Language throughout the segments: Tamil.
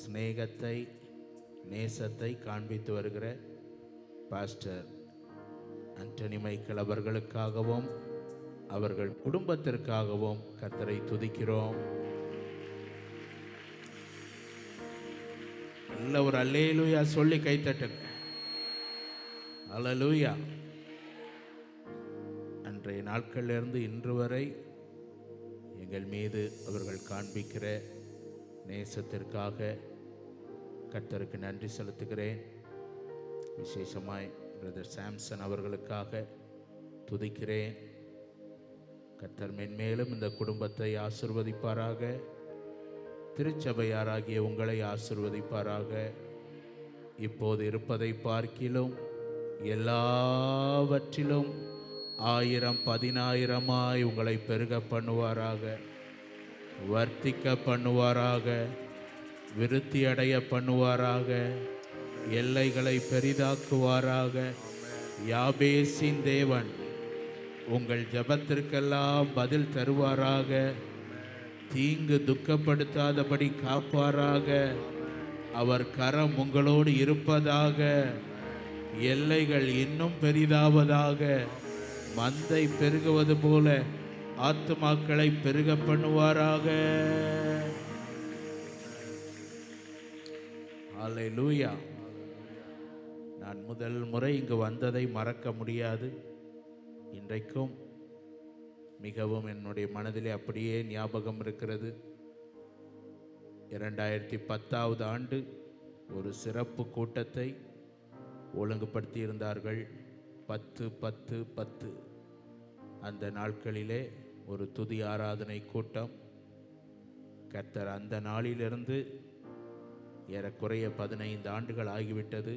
சிநேகத்தை, நேசத்தை காண்பித்து வருகிற பாஸ்டர் ஆண்டனி மைக்கேல் அவர்களுக்காகவும் அவர்கள் குடும்பத்திற்காகவும் கர்த்தரை துதிக்கிறோம். நல்ல ஒரு அல்லேலூயா சொல்லி கைத்தட்டுங்க. அல்லேலூயா. அன்றைய நாட்களிலிருந்து இன்று வரை எங்கள் மீது அவர்கள் காண்பிக்கிற நேசத்திற்காக கர்த்தருக்கு நன்றி செலுத்துகிறேன். விசேஷமாய் பிரதர் சாம்சன் அவர்களுக்காக துதிக்கிறேன். கர்த்தர் மென்மேலும் இந்த குடும்பத்தை ஆசீர்வதிப்பாராக. திருச்சபையாராகிய உங்களை ஆசீர்வதிப்பாராக. இப்போது இருப்பதை பார்க்கிலும் எல்லாவற்றிலும் 1000 10,000 உங்களை பெருக பண்ணுவாராக, வர்த்திக்க பண்ணுவாராக, விருத்தி அடைய பண்ணுவாராக, எல்லைகளை பெரிதாக்குவாராக. யாபேசின் தேவன் உங்கள் ஜெபத்திற்கெல்லாம் பதில் தருவாராக. தீங்கு துக்கப்படுத்தாதபடி காப்பாராக. அவர் கரம் உங்களோடு இருப்பதாக. எல்லைகள் இன்னும் பெரிதாவதாக. மந்தை பெருகுவது போல ஆத்துமாக்களை பெருக பண்ணுவாராக. அல்லேலூயா. நான் முதல் முறை இங்கு வந்ததை மறக்க முடியாது. இன்றைக்கும் மிகவும் என்னுடைய மனதிலே அப்படியே ஞாபகம் இருக்கிறது. 2010 ஆண்டு ஒரு சிறப்பு கூட்டத்தை ஒழுங்குபடுத்தி இருந்தார்கள். 10-10-10 அந்த நாட்களிலே ஒரு துதி ஆராதனை கூட்டம். கர்த்தர் அந்த நாளிலிருந்து ஏறக்குறைய 15 ஆண்டுகள் ஆகிவிட்டது.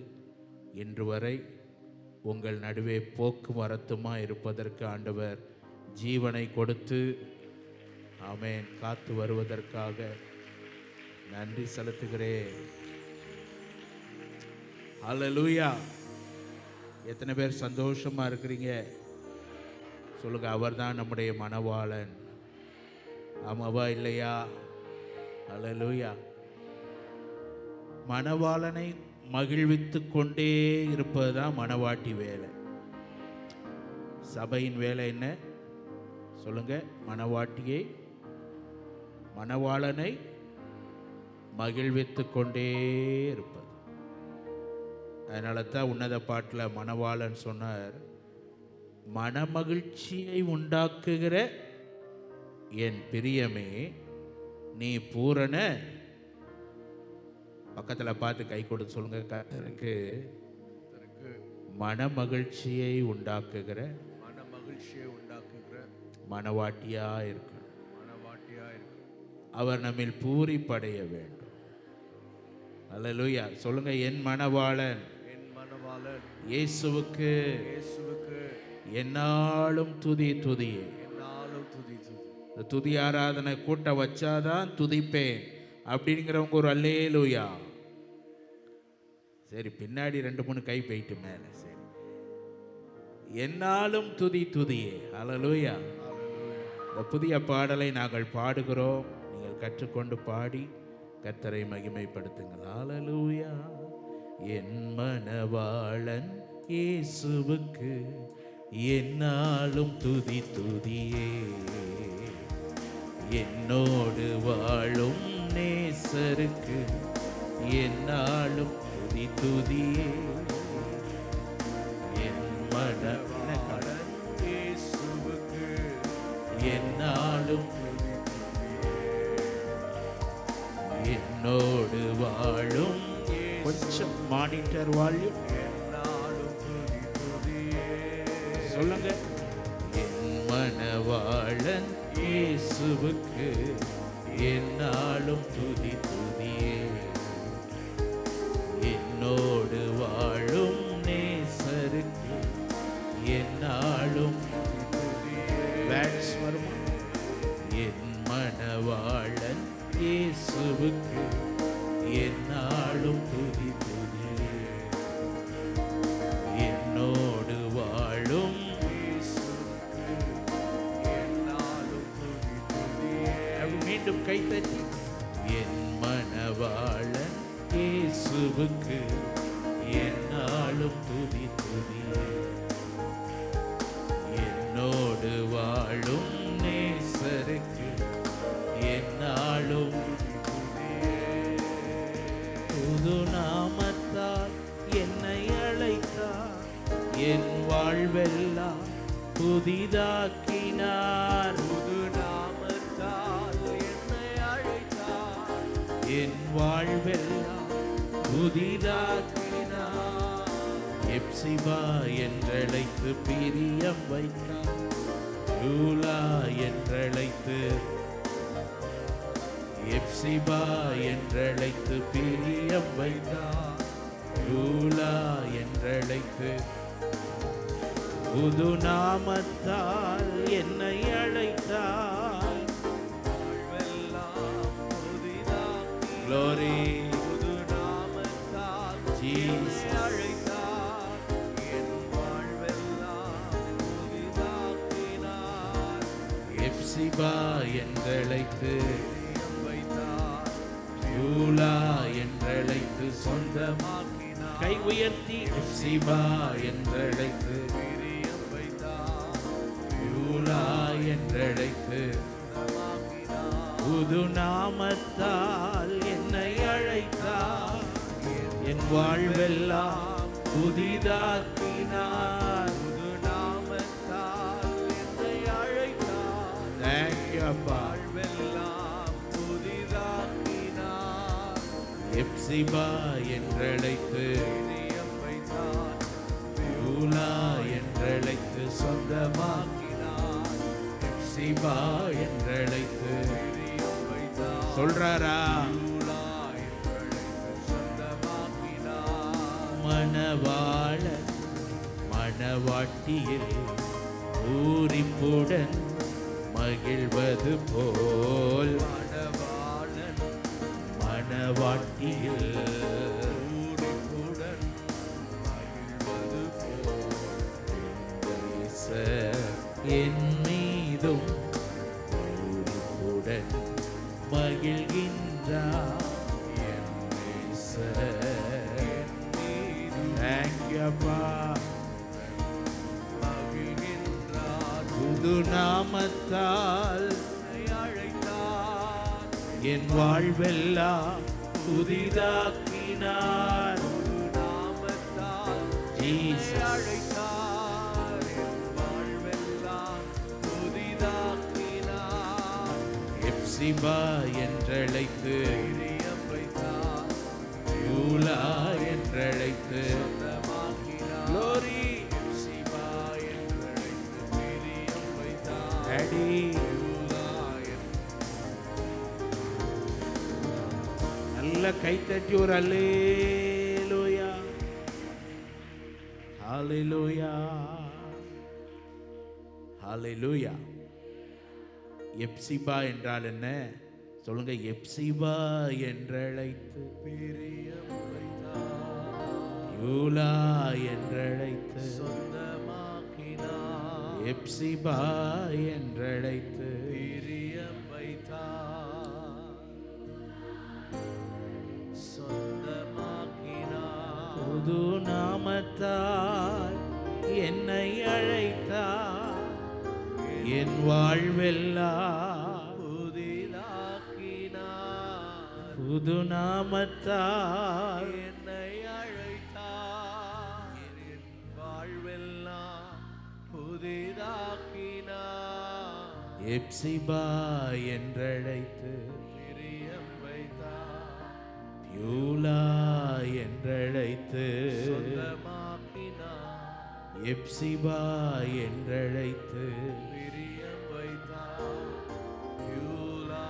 இன்று வரை உங்கள் நடுவே போக்குவரத்துமா இருப்பதற்கு ஆண்டவர் ஜீவனை கொடுத்து ஆமென் காத்து வருவதற்காக நன்றி செலுத்துகிறேன். அல்லேலூயா. எத்தனை பேர் சந்தோஷமா இருக்கிறீங்க சொல்லுங்க. அவர்தான் நம்முடைய மணவாளன். ஆமாவா இல்லையா? அல்லேலூயா. மணவாளனை மகிழ்வித்து கொண்டே இருப்பதுதான் மணவாட்டி வேலை. சபையின் வேலை என்ன சொல்லுங்க? மணவாட்டியை, மணவாளனை மகிழ்வித்து கொண்டே இருப்பது. அதனால தான் உன்னத பாட்டில் மணவாளன் சொன்னார், மனமகிழ்ச்சியை உண்டாக்குகிற என் பிரியமே நீ பூரண. பக்கத்தில் பார்த்து கை கொடுத்து சொல்லுங்க, கர்த்தருக்கு மனமகிழ்ச்சியை உண்டாக்குகிற மணவாட்டியா இருக்கணும். அவர் நம்மில் பூரிப்படைய வேண்டும். அல்லேலூயா. சொல்லுங்க, என் மணவாளன் இயேசுவுக்கு என்னாலும் துதி துதியே. துதி ஆராதனை கூட்ட வச்சாதான் துதிப்பேன் அப்படிங்கிறவங்க ஒரு அல்லேலூயா. சரி, பின்னாடி 2-3 கை போயிட்டு மேலே. சரி, என்னாலும் துதி துதியே. அல்லேலூயா. இந்த புதிய பாடலை நாங்கள் பாடுகிறோம். நீங்கள் கற்றுக்கொண்டு பாடி கர்த்தரை மகிமைப்படுத்துங்கள். அல்லேலூயா. என் மணவாளன் இயேசுவுக்கு என்னாலும் துதி துதியே. என்னோடு வாழும் நேசருக்கு என்னாலும் துதி துதியே. என் மணவாளன் இயேசுவுக்கு என்னாலும் என்னோடு வாழும். கொஞ்சம் மானிட்டர் வால்யூம் சொல்லுங்க. என் மணவாளன் இயேசுவுக்கு என்னாலும் துதி துதியே. என்னோடு வாழும் நேசருக்கு என்னாலும் வருமா. என் மணவாளன் இயேசுவுக்கு என்னாலும் துதி துதியே. என்னோடு வாழும் மீண்டும் கைத்தட்டி என் மணவாளன் இயேசுவுக்கு என்னாலும் துதி துதியே. என்னோடு வாழும் நேசருக்கு என்னாலும் புது நாமத்தால் என்னை அழைத்தார், என் வாழ்வெல்லாம் புதிதாக்கினார். புது நாமத்தால் என்னை அழைத்தார், என் வாழ்வெல்லாம் புதிதாக்கினார். எப்சிபா என்றழைத்து பிரியம் வைத்தார், யூலா என்றழைத்து எப்சிபா என்றழைத்து பிரியம் வைத்தார், யூலா என்றழைத்து புது நாமத்தால் என்னை அழைத்தார். Glory. புது நாமத்தால் என்னை அழைத்தார், என் வாழ்வெல்லாம் புதிதாக்கினார். எப்சிபா என்றழைத்து வைத்தார், யூலா என்றழைத்து சொந்தமாக்கினார். கை உயர்த்தி எப்சிபா என்றழைத்து என்றழைத்து புது நாமத்தால் என்னை அழைத்தார், என் வாழ்வெல்லாம் புதிதாக்கினார். புது நாமத்தால் என்னை அழைத்தார், வாழ்வெல்லாம் புதிதாக்கினார். எப்சிபா என்றழைத்து வைத்தார், யூலா என்றழைத்து சொந்தமாக்கினார். எப்சிபா என்றழைத்து சொல்றாரா, மணவாளன் மணவாட்டியில் பூரிப்புடன் மகிழ்வது போல், மணவாளன் மணவாட்டியில் பூரிப்புடன் மகிழ்வது போல், என் மீதும் பூரிப்புடன் மகிழ்கின்றார். புது நாமத்தால் அழைத்தார், என் வாழ்வெல்லாம் புதிதாக்கினார். புது நாமத்தால் அழைத்தார், என் வாழ்வெல்லாம் புதிதாக்கினார். எப்சிபா என்றழைத்து வைத்தார், யூலா என்றழைத்து Glory. எப்சிபா என்றழைத்து பிரியம் வைத்தார், நல்ல கைத்தட்டி ஒரு அல்லேலூயா, ஹalleluya, ஹalleluya. எப்சிபா என்றால் என்ன சொல்லுங்க? எப்சிபா என்றழைத்து பிரியம் வைத்தார், யூலா என்றழைத்து சொந்தமாக்கினார். எப்சிபா என்றழைத்து பிரியம் வைத்தார், சொந்தமாக்கினார். புது நாமத்தால் என்னை அழைத்தார், என் வாழ்வெல்லாம் புதிதாக்கினார். புது நாமத்தால் என்னை அழைத்தார், என் வாழ்வெல்லாம் புதிதாக்கினார். எப்சிபா என்றழைத்து பிரியம் வைத்தார், யூலா என்றழைத்து சொந்தமாக்கினார். எப்சிபா என்றழைத்து பிரியம் வைத்தார், யூலா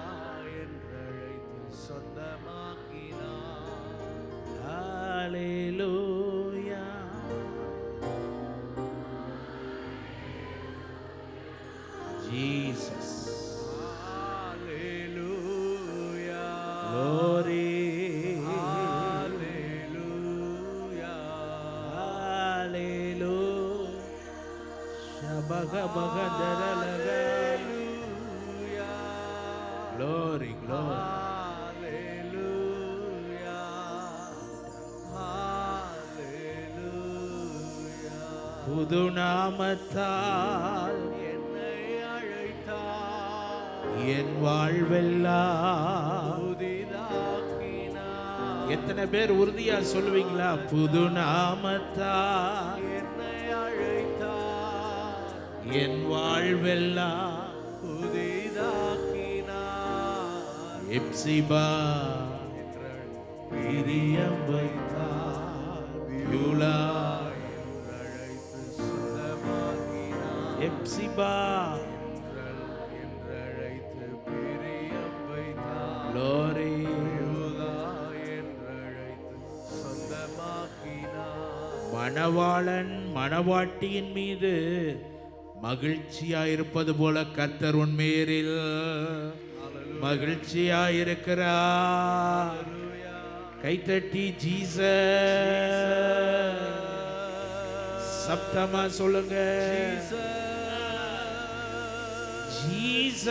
என்றழைத்து சொந்தமாக்கினார். ஹalleluya. Jesus. Hallelujah. Glory. Baga baga dara laga, glory glory, hallelujah. புது நாமத்தால் என்னை அழைத்தார், என் வாழ்வெல்லாம் புதிதாக்கினார். எத்தனை பேர் உறுதியா சொல்லுவீங்களா? புது நாமத்தால் என்னை அழைத்தார், என் வாழ்வெல்லாம் புதிதாக்கினார். எப்சிபா பிரியம் வைத்தார், யூலா எப்சிபா என்றழைத்து பிரியம் வைத்தார். லோரி என்றழைத்து சொந்தமாக்கினார். மணவாளன் மணவாட்டியின் மீது மகிழ்ச்சியாயிருப்பது போல கர்த்தர் உன்மேரில் மகிழ்ச்சியாயிருக்கிறார். கைத்தட்டி ஜீசஸ் சப்தமா சொல்லுங்க. ஜீசஸ்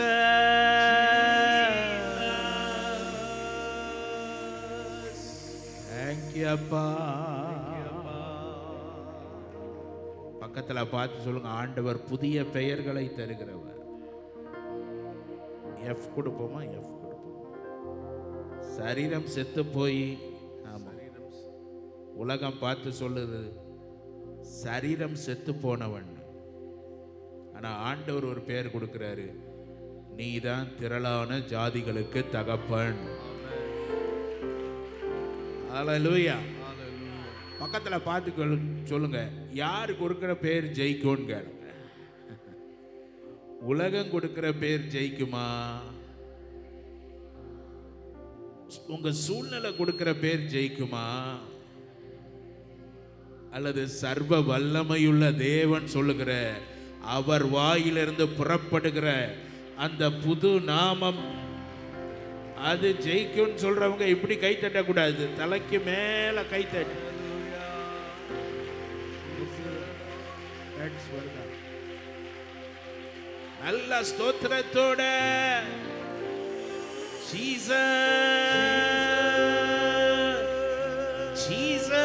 தேங்க் யூ அப்பா. பக்கத்துல பார்த்து சொல்லுங்க, ஆண்டவர் புதிய பெயர்களை தருகிறவர். எஃப் கொடுப்போமா? எஃப் கொடுப்போம். சரீரம் செத்து போய், ஆமா, உலகம் பார்த்து சொல்லுது சரீரம் செத்து போனவன். ஆனா ஆண்டவர் ஒரு பெயர் கொடுக்கிறாரு, நீதான் திரளான ஜாதிகளுக்கு தகப்பன். ஹல்லேலூயா. பக்கத்துல பார்த்து சொல்லுங்க, யாரு கொடுக்கிற பேர் ஜெயிக்கும்னு கேளுங்க. உலகம் கொடுக்கிற பேர் ஜெயிக்குமா? உங்க சூழ்நிலை கொடுக்கிற பேர் ஜெயிக்குமா? அல்லது சர்வ வல்லமையுள்ள தேவன் சொல்லுகிற அவர் வாயிலிருந்து புறப்படுகிற அந்த புது நாமம் அது ஜெயிக்கும் சொல்றவங்க இப்படி கை தட்டக்கூடாது, தலைக்கு மேல கை தட்டு. நல்ல ஸ்தோத்திரத்தோட ஜீசஸ் ஜீசஸ்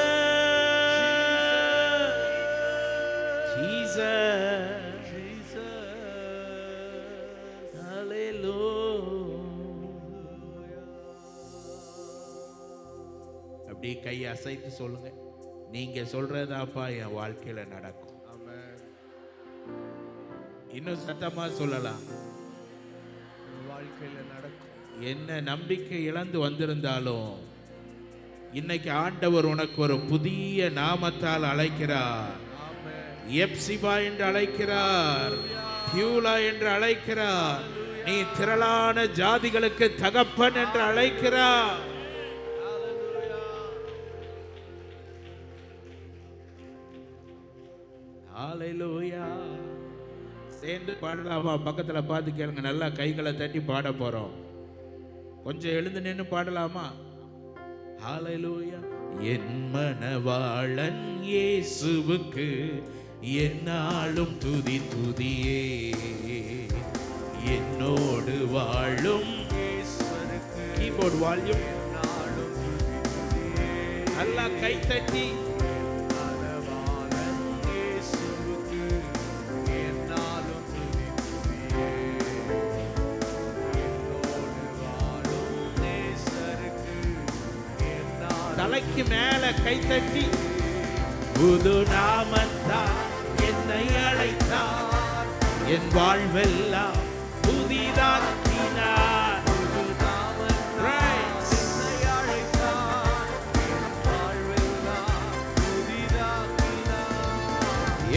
அப்படி கை அசைத்து சொல்லுங்க, நீங்க சொல்றதாப்பா என் வாழ்க்கையில நடக்கும். இன்னும் சத்தமா சொல்லலாம், வாழ்க்கையில நடக்கும். என்ன நம்பிக்கை இழந்து வந்திருந்தாலும் இன்னைக்கு ஆண்டவர் உனக்கு ஒரு புதிய நாமத்தால் அழைக்கிறார். எப்சிபா என்று அழைக்கிறார், பியூலா என்று அழைக்கிறார். நீ திரளான ஜாதிகளுக்கு தகப்பன் என்று அழைக்கிறார். ஹல்லேலூயா. சேர்ந்து பாடலாமா? பக்கத்துல பார்த்து கேளுங்க, நல்லா கைகளை தட்டி பாட போறோம். கொஞ்சம் எழுந்து நின்று பாடலாமா? ஹல்லேலூயா. என் மணவாளன் இயேசுவுக்கு என்னாலும் துதி துதியே, என்னோடு வாழும் கீபோர்டு வால்யூம் நல்லா கை தட்டி தலைக்கு மேல கை தட்டி, புது நாமத்தால் என்னை அழைத்தார், என் வாழ்வெல்லாம் புதிதாக்கினார். புது நாமத்தால் என்னை அழைத்தார், என் வாழ்வெல்லாம் புதிதாக்கினார்.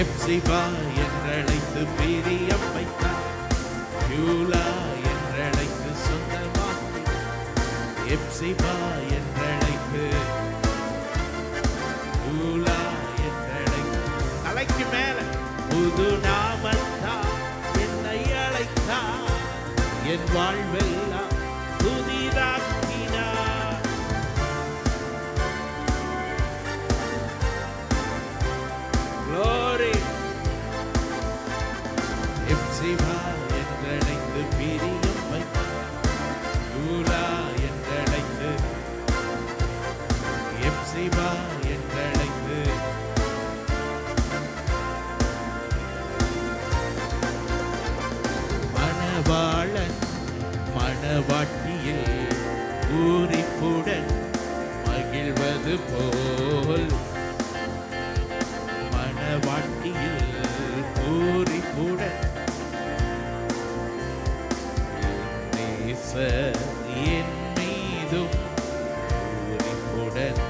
எப்சிபா என்றழைத்து பிரியம் வைத்தார், யூலா என்றழைத்து சொந்தமாக்கினார். எப்சிபா என்றழைத்து யூலா என்றழைத்து தலைக்கு மேல புது நாமத்தால் என்னை அழைத்தார், என் வாழ்வெல்லாம் புதிதாக்கினார். Glory. எப்சிபா என்றழைத்து பிரியம் வைத்தார், யூலா என்றழைத்து எப்சிபா என்றழைத்து இது போல் மணவாட்டியில் பூரிப்புடன் நேசர் என் மீதும் பூரிப்புடன்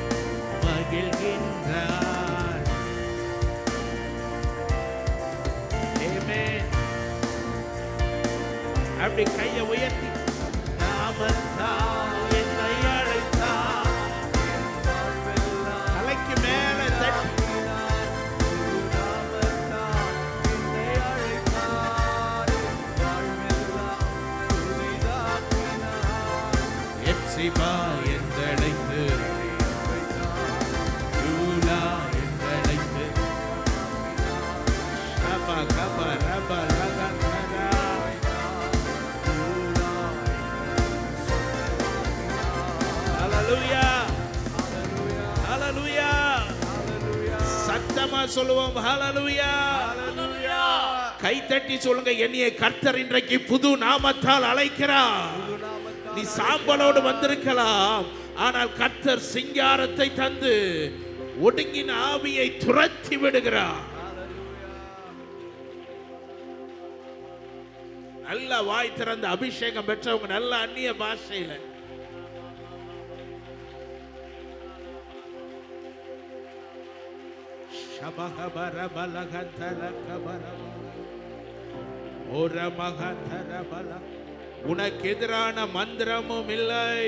மகிழ்கின்றார். ஆமென். அப்படி கையை உயர்த்தி நாமத்தால் என்னை அழைத்தார். தலைக்கு மேல தட்டி எப்சிபா என்றழைத்து யூலா என்றழைத்து ஷபா கபா ரபா லகந்தரா ஹalleluya ஹalleluya சத்தமா சொல்லுவோம் ஹalleluya ஹalleluya. கை தட்டி சொல்லுங்க, என்னைய கர்த்தர் இன்றைக்கு புது நாமத்தால் அழைக்கிறார். நீ சாம்பலோடு வந்திருக்கலாம், ஆனால் கர்த்தர் சிங்காரத்தை தந்து ஒடுங்கின ஆவியை துரத்தி விடுகிறார். நல்ல வாய் திறந்த அபிஷேகம் பெற்றவங்க நல்ல அந்நிய பாஷையில உனக்கு எதிரான மந்திரமும் இல்லை,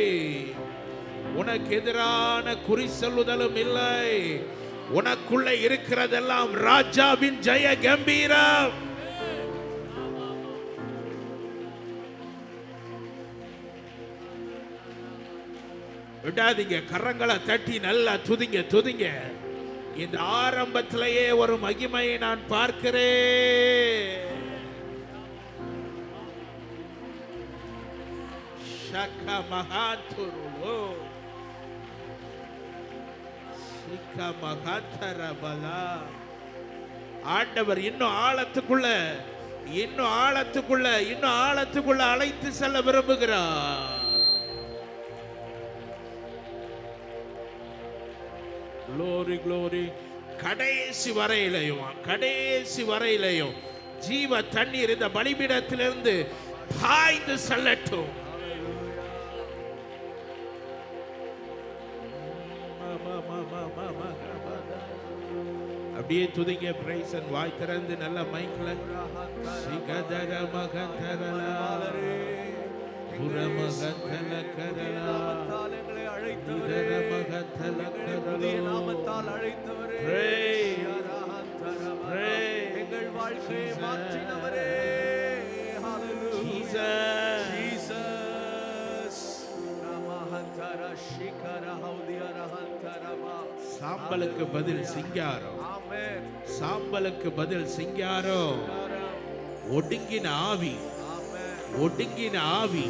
உனக்கு எதிரான குறி சொல்லுதலும் இல்லை. உனக்குள்ள இருக்கிறதெல்லாம் ராஜாவின் ஜெய கம்பீரம். விடாதீங்க, கரங்களை தட்டி நல்லா துதிங்க துதிங்க. இந்த ஆரம்பத்திலேயே ஒரு மகிமையை நான் பார்க்கிறேன். ஷக மகாந்துருலோ சிக மகாந்தரபலா. ஆண்டவர் இன்னும் ஆழத்துக்குள்ள இன்னும் ஆழத்துக்குள்ள இன்னும் ஆழத்துக்குள்ள அழைத்து செல்ல விரும்புகிறார். Glory, glory. கடைசி வரையிலையும் ஜீவ தண்ணீர் இந்த பலிபீடத்திலிருந்து பாய்ந்து செல்லட்டும். அப்படியே துதிங்க. பிரைஸ் அண்ட் வாய் திறந்து நல்ல மைக்ல சிகதர மகதரலா புரமகதல கரலா இதர மகதல கரலா நாமத்தால் அழைத்தவரே, எங்கள் வாழ்க்கையை மாற்றினவரே. ஹalleluya ஜீசஸ். நமஹந்தர ஷிகர ஹௌதிய ரஹந்தரமா. சாம்பலுக்கு பதில் சிங்காரம். ஆமென். சாம்பலுக்கு பதில் சிங்காரம். ஒடுங்கின ஆவி, ஒடுங்கின ஆவி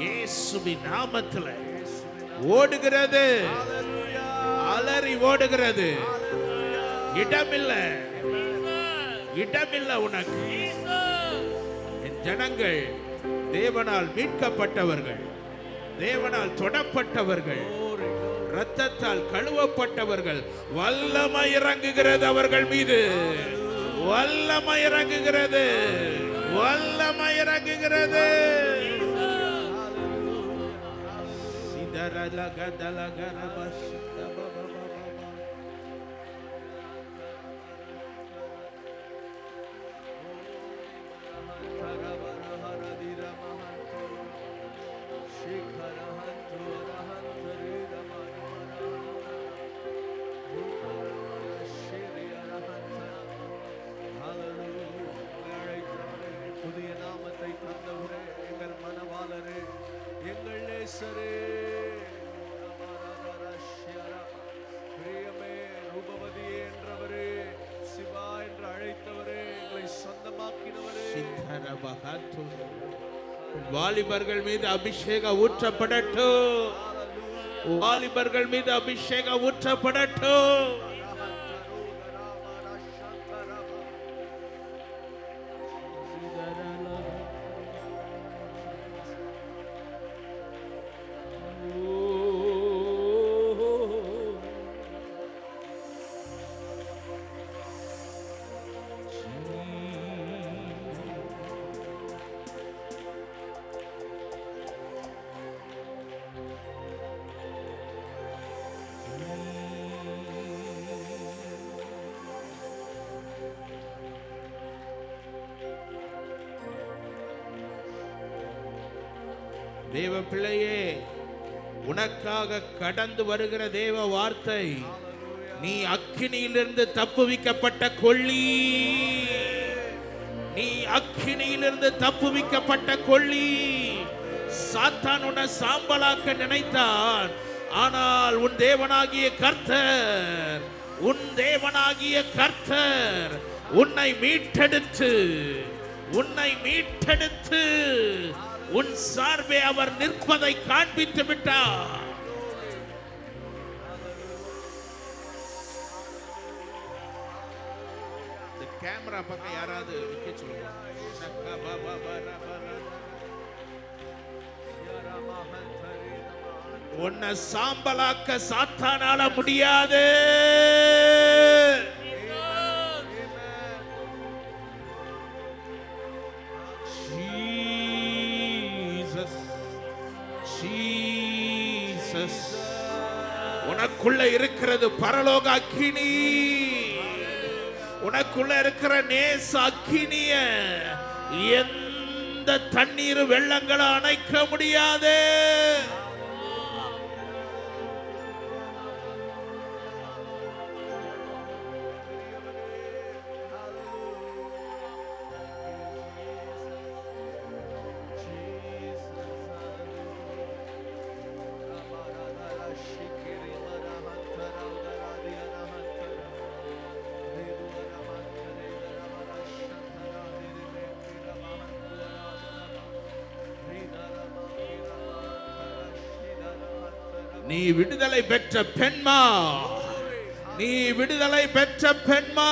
இயேசுவின் நாமத்தில் ஓடுகிறது, அலறி ஓடுகிறது. இடமில்லை, இடமில்லை உனக்கு. என் ஜனங்கள் தேவனால் மீட்கப்பட்டவர்கள், தேவனால் தொடப்பட்டவர்கள், இரத்தத்தால் கழுவப்பட்டவர்கள். வல்லமை இறங்குகிறது அவர்கள் மீது, வல்லமை இறங்குகிறது, வல்லமை இறங்குகிறது. புதிய நாமத்தை தந்தவரே, எங்கள் மனவாளரே, எங்கள் நேசரே, பிரியமே, ரூபவதியே என்றவரே, சிவா என்று அழைத்தவரே, எங்களை சொந்தமாக்கினவரே. வாலிபர்கள் மீது அபிஷேகம் ஊற்றப்படட்டும், வாலிபர்கள் மீது அபிஷேகம் ஊற்றப்படட்டும். தேவ பிள்ளையே, உனக்காக கடந்து வருகிற தேவ வார்த்தை, நீ அக்கினியிலிருந்து தப்புவிக்கப்பட்ட கொள்ளி, நீ அக்கினியிலிருந்து தப்புவிக்கப்பட்ட கொள்ளி. சாத்தான் உன்னை சாம்பலாக்க நினைத்தான், ஆனால் உன் தேவனாகிய கர்த்தர், உன் தேவனாகிய கர்த்தர் உன்னை மீட்டெடுத்து உன் சார்பே அவர் நிற்பதை காண்பித்து விட்டார். இந்த கேமரா பக்கம் யாராவது நிக்க சொல்லுங்க. உன்னை சாம்பலாக்க சாத்தானால முடியாது. உனக்குள்ள இருக்கிறது பரலோக அக்கினி, உனக்குள்ள இருக்கிற நேச அக்கினிய எந்த தண்ணீர் வெள்ளங்களை அணைக்க முடியாது. நீ விடுதலை பெற்ற பெண்மா, நீ விடுதலை பெற்ற பெண்மா.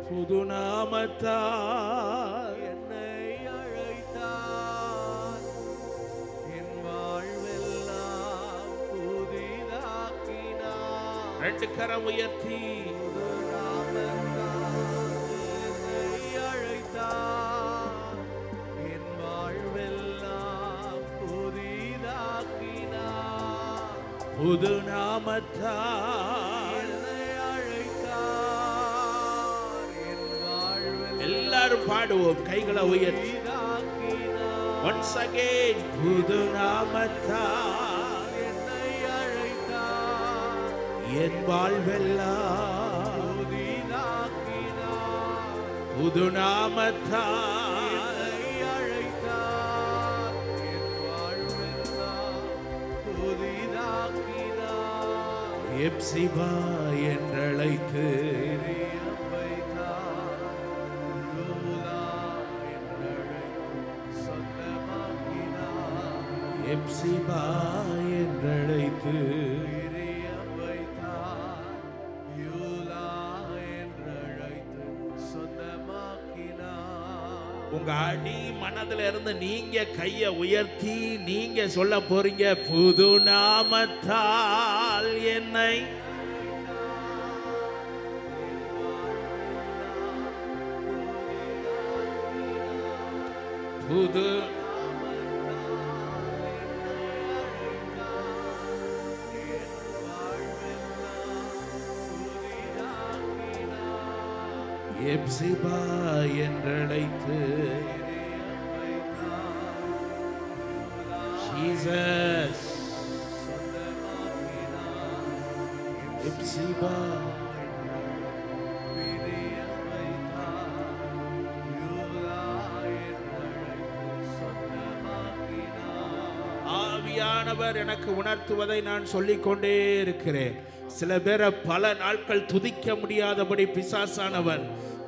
புது நாமத்தால் என்னை அழைத்தார், என் வாழ்வெல்லாம் புதிதாக்கினார். ரெண்டு கரம் உயர்த்தி புது நாமத்தால் அழைத்தார், என் வாழ்வில் எல்லாரும் பாடுவோம், கைகளை உயர்த்தி. Once again, புது நாமத்தால் என்னை அழைத்தார், என் வாழ்வெல்லாம் புதிதாக்கினார். புது நாமத்தால் எப்சிபா என்றழைத்து எப்சிபா என்றழைத்து உங்க அடி மனதில் இருந்து நீங்க கைய உயர்த்தி நீங்க சொல்ல போறீங்க, புது நாமத்தால் என்னை புது எப்சிபா என்றழைத்து ஜீசஸ் எப்சிபா ஆவியானவர் எனக்கு உணர்த்துவதை நான் சொல்லிக்கொண்டே இருக்கிறேன். சில பேரை பல நாட்கள் துதிக்க முடியாதபடி பிசாசானவன்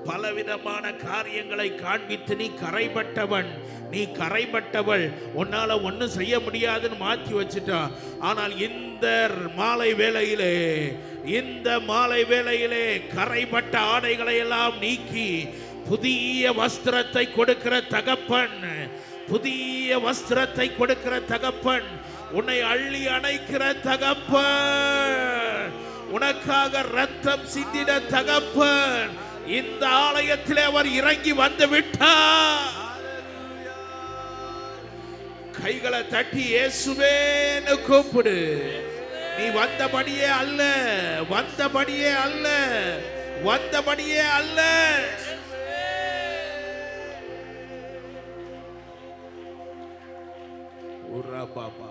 பலவிதமான காரியங்களை காண்பித்து நீ கரைபட்டவன், நீ கரைபட்டவள், உன்னால ஒன்றும் செய்ய முடியாதுன்னு மாற்றி வச்சுட்டான். ஆனால் இந்த மாலை வேளையிலே கரைபட்ட ஆடைகளை எல்லாம் நீக்கி புதிய வஸ்திரத்தை கொடுக்கிற தகப்பன், புதிய வஸ்திரத்தை கொடுக்கிற தகப்பன், உன்னை அள்ளி அணைக்கிற தகப்பன், உனக்காக ரத்தம் சிந்தின தகப்பன் இந்த ஆலயத்திலே அவர் இறங்கி வந்து விட்டார். கைகளை தட்டி இயேசுவேன்னு கூப்பிடு. நீ வந்தபடியே அல்ல, வந்தபடியே அல்ல, வந்தபடியே அல்ல. உரா பாபா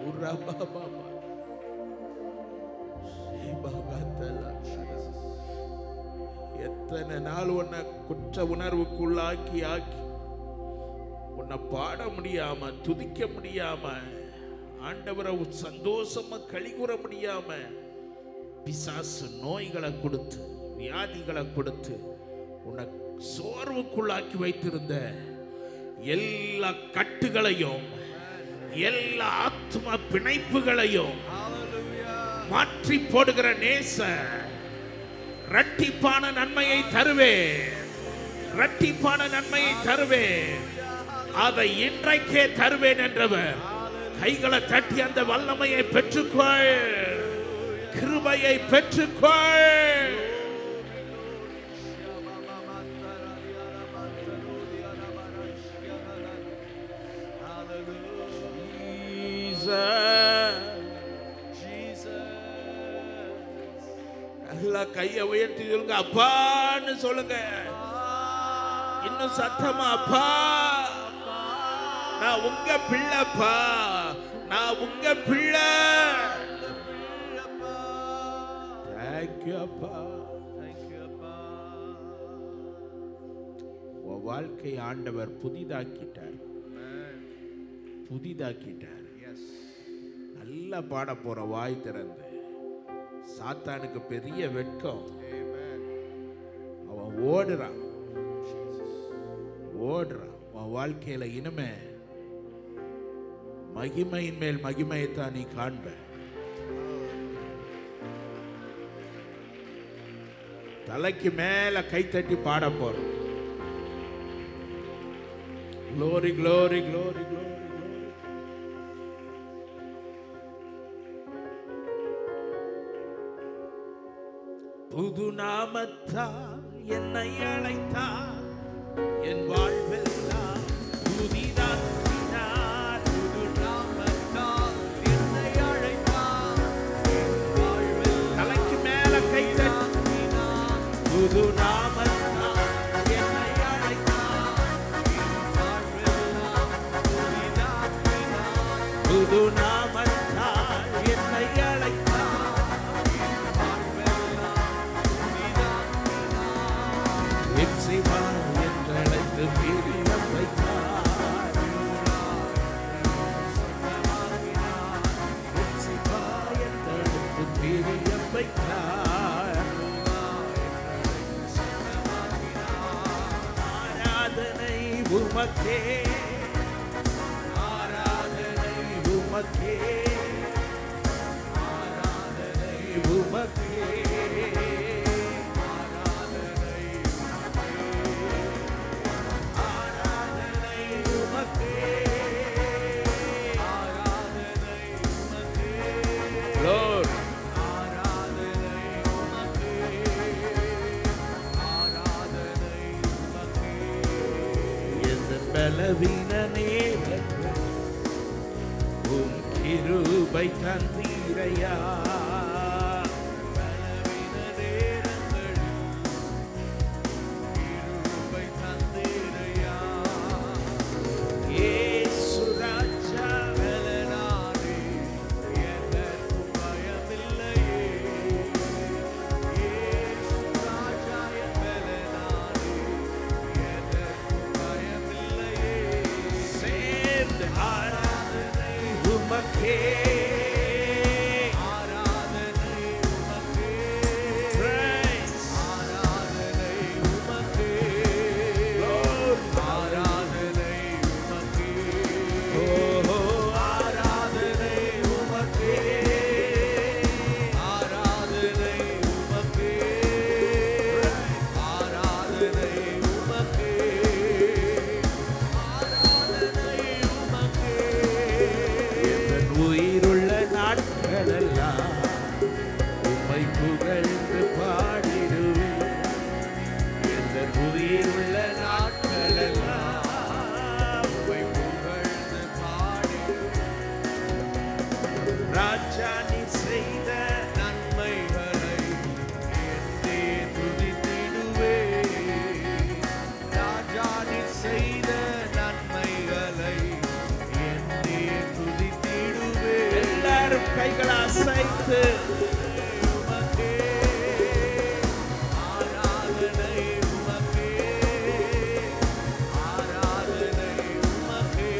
உரா பாபா எத்தனை நாள் உன்னை குற்ற உணர்வுக்குள்ளாக்கி ஆக்கி உன்னை பாட முடியாம துதிக்க முடியாம ஆண்டவரை சந்தோஷமா கழிகூற முடியாம பிசாசு நோய்களை கொடுத்து வியாதிகளை கொடுத்து உன்னை சோர்வுக்குள்ளாக்கி வைத்திருந்த எல்லா கட்டுகளையும் எல்லா ஆத்ம பிணைப்புகளையும் மாற்றி போடுகிற நேச இரட்டிப்பான நன்மையை தருவேன், இரட்டிப்பான நன்மையை தருவேன், அதை இன்றைக்கே தருவேன் என்றவர் கைகளை தட்டி அந்த வல்லமையை பெற்றுக்கொள், கிருபையை பெற்றுக்கொள். நல்லா கையை உயர்த்தி சொல்லுங்க, அப்பான்னு சொல்லுங்க. இன்னும் சத்தமா, அப்பா நான் உங்க பிள்ளைப்பா, நான் உங்க பிள்ளை. தேங்க்யூ அப்பா, தேங்க்யூ அப்பா. உன் வாழ்க்கை ஆண்டவர் புதிதாக்கிட்டார், புதிதாக்கிட்டார். நல்லா பாட போற வாய் திறந்து. சாத்தானுக்கு பெரிய வெட்கம், அவன் ஓடுறான் ஓடுறான். உன் வாழ்க்கையில இனிமே மகிமையின் மேல் மகிமையைத்தான் நீ காண்ப. தலைக்கு மேல கைத்தட்டி பாட போறோம். Glory, glory, glory, glory. புது நாமத்தால் என்னை அழைத்தார், என் வாழ்வெல்லாம் புதிதாக்கினார். புது நாமத்தால் என்னை அழைத்தார், என் வாழ்வெல்லாம் தலைக்கு மேல கைத்தட்டினார். புது நாமத்தால் என்னை அழைத்தார், என் வாழ்வெல்லாம் புதிதாக்கினார். புது நாமத்தால் என்னை அழைத்தார், என்றழைத்து பிரியம் வைத்தார். என்றழைத்து பிரியம் வைத்தார். ஆராதனை உமக்கே, ஆராதனை உமக்கே, ஆராதனை உமக்கே. பலவீன நேரங்கள் உம் கிருபை தந்தீரையா, பலவீன நேரங்களில் கிருபை தந்தீரையா. இயேசு ராஜா பலனானே, எதற்கும் பயமில்லையே. இயேசு ராஜா பலனானே, எதற்கும் பயமில்லையே. சேர்ந்து ஆராதனை உமக்கே, ஆராதனை உயர்த்து. உமக்கே ஆராதனை உமக்கே ஆராதனை உமக்கே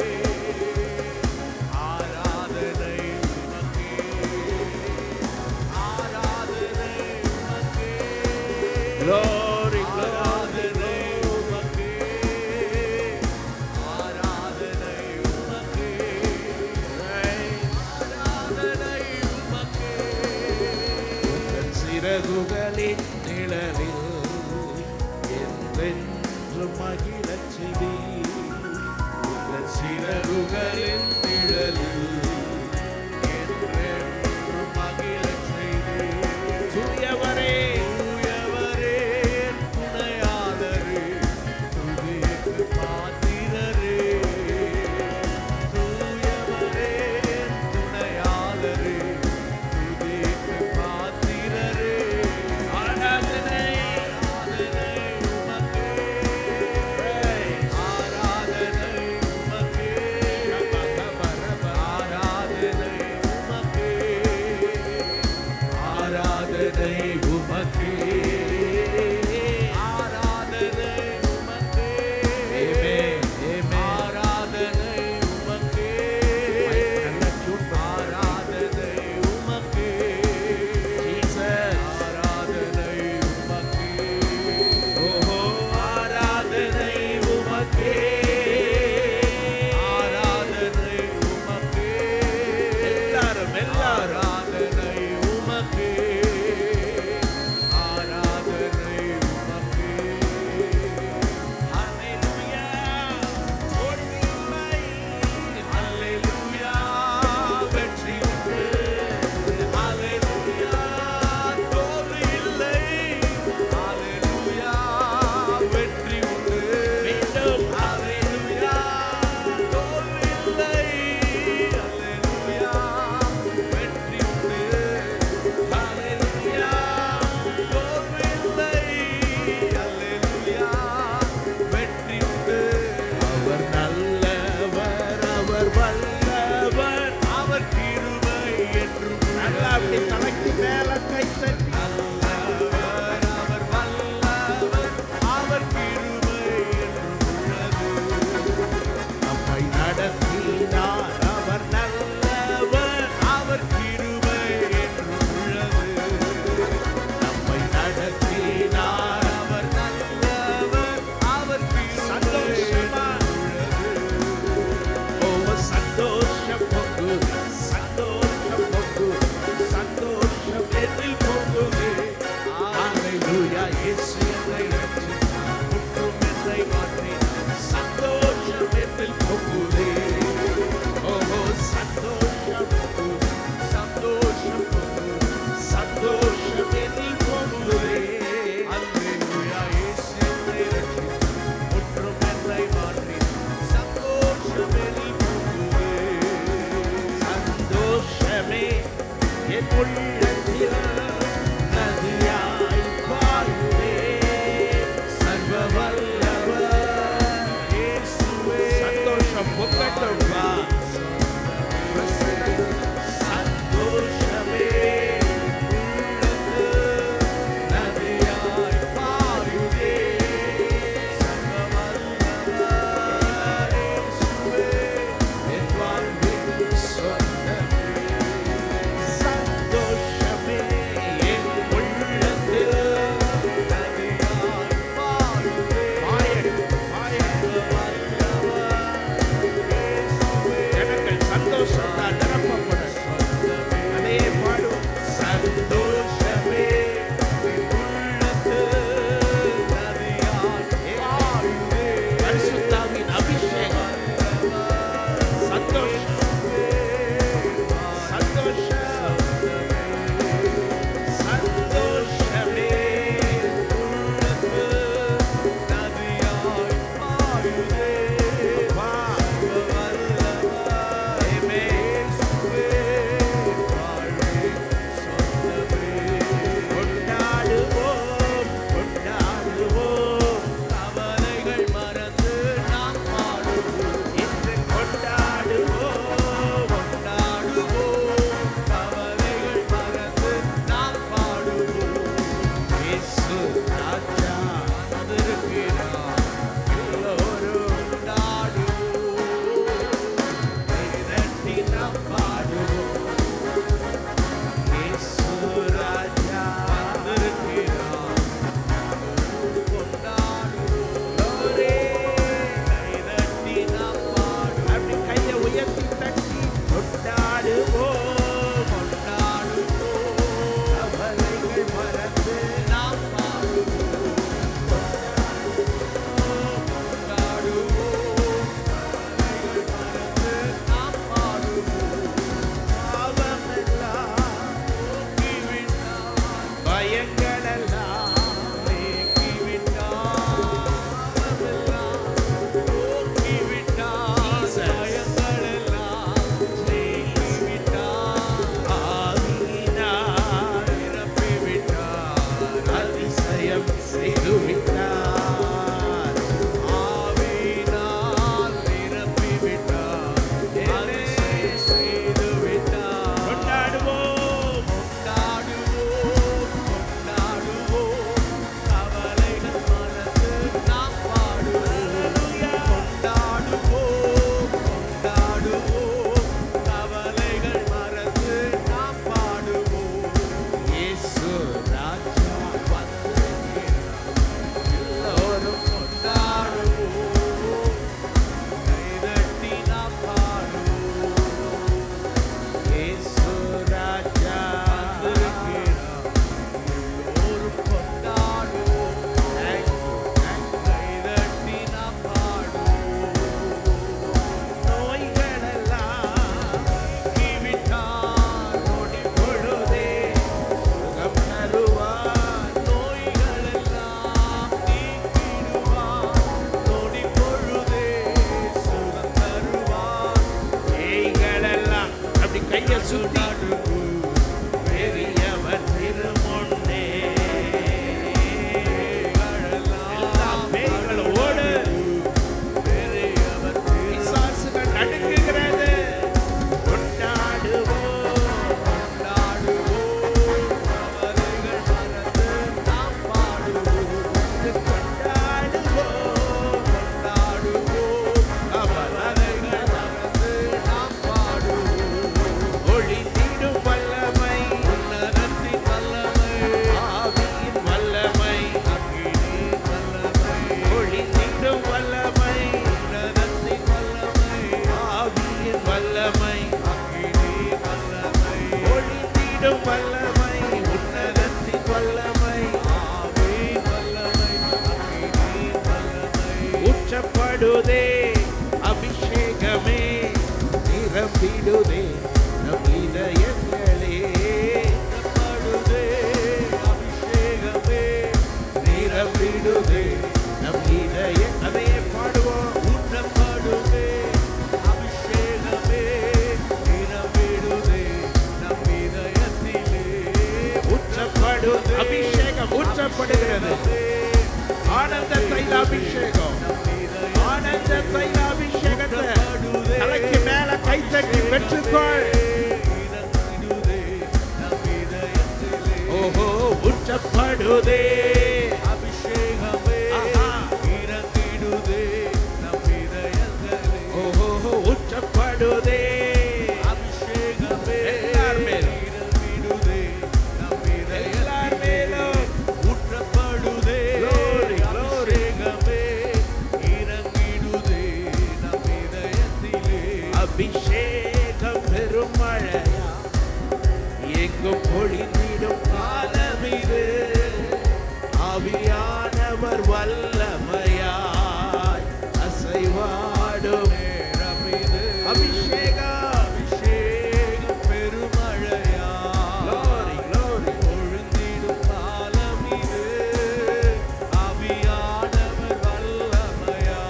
ஆராதனை உமக்கே ஆராதனை உமக்கே Glory, glory, ஆராதனை உமக்கே ஆராதனை உமக்கே ஆராதனை உமக்கே உங்கள் சிறகுகளின் நிழலில் என்றென்றும் மகிழச் செய்வீர். உங்கள் சிறகுகளின் நிழலில் என்றென்றும் மகிழச் செய்தீர். தூயவரே தூயவரே, துணையாளரே, துதிக்கு பாத்திரரே. தூயவரே, துணையாளரே, துதிக்கு பாத்திரரே. ஆராதனை ஆராதனை உமக்கே. ஆராதனை உமக்கே. ஆராதனை உமக்கே. ஆராதனை உமக்கே. ஆராதனை உமக்கே. Amen, amen. ஆராதனை உமக்கே. ஆராதனை உமக்கே. Jesus. ஆராதனை உமக்கே. ஓஹோ, ஆராதனை உமக்கே. ஆராதனை உமக்கே. எல்லாரும் ஆராதனை உமக்கே. ஆராதனை உமக்கே. Hallelujah. ஒன்றுமில்லை. அல்லேலூயா, வெற்றி உண்டு. அல்லேலூயா, தோல்வி இல்லை. அல்லேலூயா, வெற்றி உண்டு. மீண்டும் அல்லேலூயா, தோல்வி இல்லை. அல்லேலூயா, வெற்றி உண்டு. அல்லேலூயா, தோல்வி இல்லை. அல்லேலூயா, வெற்றி உண்டு. அவர் நல்லவர், அவர் வல்லவர். அவர் கிருபை என்றும் நல்லா அப்படி தலைக்கு மேல கை தட்டி நல்லவர், அவர் வல்லவர், அவர் கிருபை என்றும் உள்ளது. நம்மை நடத்தினார். அவர் நல்லவர், அவர் கிருபை என்றும் உள்ளது. நம்மை நடத்தினார். அவர் நல்லவர், அவர் கிருபை சந்தோஷமா. என்றும் உள்ளது. ஓ சந்தோஷம் பொங்கு, சந்தோஷம் பொங்கு, சந்தோஷம் என்னில் பொங்குது. ஹalleluya, இயேசு என்னை ரட்சித்தார், முற்றும் என்னை மாற்றினார். சந்தோஷம் என்னில் பொங்குது. ஓஹோ, சந்தோஷம் பொங்கு, சந்தோஷம் பொங்கு, சந்தோஷம் என்னில் பொங்குது. அல்லேலூயா, இயேசு என்னை ரட்சித்தார், முற்றும் என்னை மாற்றினார். சந்தோஷம் என்னில் பொங்குது. சந்தோஷமே என் உள்ளத்தில் நதியாய் பாயுதே. ஊற்றப்படுதே அபிஷேகமே நிரம்பிடுதே நம் இதயங்களே ஊற்றப்படுதே அபிஷேகமே நிரம்பிடுதே நம் இதய அதையே பாடுவோம் ஊற்றப்படுதே அபிஷேகமே நிரம்பிடுதே நம் இதயத்திலே ஊற்றப்படும் அபிஷேகம் ஊற்றப்படுகிறது ஆனந்த தைல அபிஷேகம் ஆனந்த தைல அபிஷேகத்தை தலைக்கு மேல கை தட்டி பெற்றுக்கொள் ஓஹோ ஊற்றப்படுதே அபிஷேகமே இறங்கிடுதே நம் இதயங்களே ஓஹோ ஊற்றப்படுதே அபிஷேகமே எல்லார் மேலும் இறங்கிடுதே நம் எல்லார் இதயங்களே மேலும் ஊற்றப்படுதே Glory, glory. அபிஷேகமே இறங்கிடுதே நம் இதயத்திலே அபிஷேகம் பெருமழையா எங்கும் பொழிந்திடும் காலமிது ஆவியானவர் வல்லமையாய் அசைவாடும் நேரமிது அபிஷேகம் அபிஷேகம் பெருமழையா Glory, glory. பொழிந்திடும் காலம் இது ஆவியானவர் வல்லமையா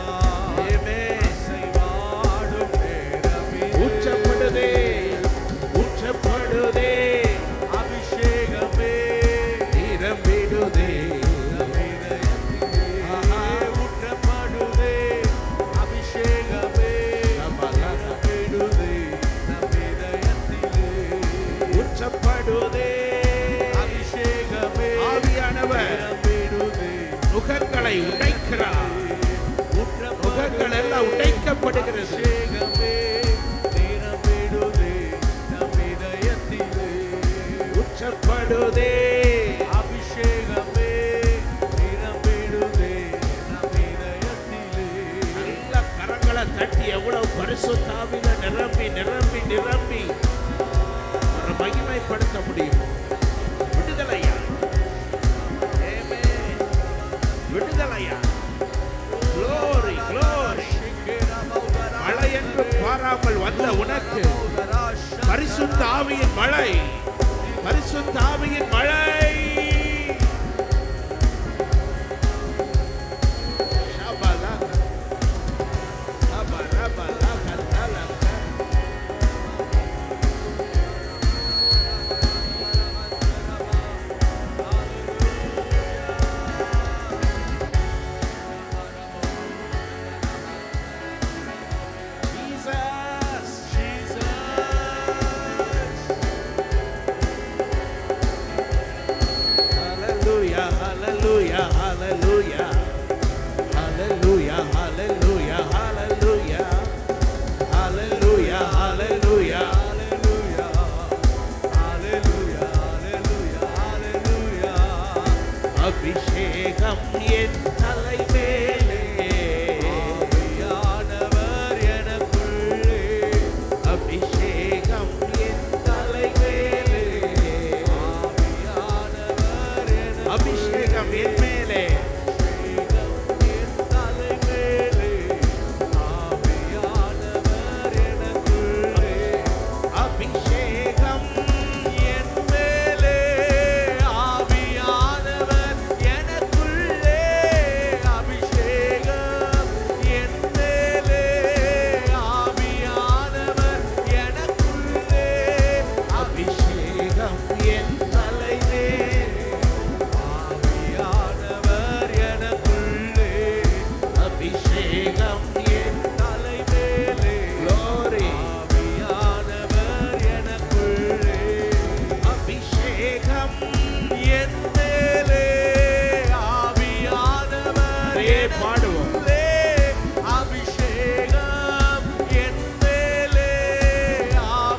Amen. அசைவாடும் நேரம் இது ஊற்றப்படுதே ஊற்றப்படுதே அபிஷேகமே நிரம்பிடுதே நம் இதயத்திலே ஆஹா. ஊற்றப்படுதே அபிஷேகமே நிரம்பிடுதே நம் இதயத்திலே ஊற்றப்படுதே அபிஷேகமே ஆவியானவர் நிரம்பிடுதே நுகங்களை உடைக்கிறார் நுகங்கள் எல்லாம் உடைக்கப்படுகிறது அபிஷேகமே நிரம்பிடுதே நம் இதயத்திலே ஊற்றப்படுதே அபிஷேகமே நிரம்பிடுதே நம் இதயத்திலே நல்ல கரங்களை தட்டி எவ்வளவு பரிசுத்தாவில நிரம்பி நிரம்பி நிரம்பி ஒரு மகிமைப்படுத்த முடியும் விடுதலையா Amen. விடுதலையா Glory, glory. மழை என்று பாராமல் வந்த உனக்கு பரிசுத்த ஆவியின் மழை பரிசுத்த ஆவியின் மழை ஷபலக, ஷபரபலக, தலக. Jesus. Hallelujah, hallelujah, hallelujah. Hallelujah, hallelujah, hallelujah. Hallelujah, hallelujah. அபிஷேகம் என் தலை மேலே அபிஷேகம் என் தலை மேலே அபிஷேகம் என் மேலே அபிஷேகம் என் மேலே ஆவியானவர் எனக்குள்ளே அபிஷேகம் என் மேலே ஆவியானவர் எனக்குள்ளே அபிஷேகம் என் தலை மேலே ஆவியானவர் எனக்குள்ளே அபிஷேகம் என் தலை மேலே glory ஆவியானவர் எனக்குள்ளே அபிஷேகம் என் மேலே ஆவியானவர் இதே பாடுவோம். எனக்குள்ளே அபிஷேகம் என் மேலே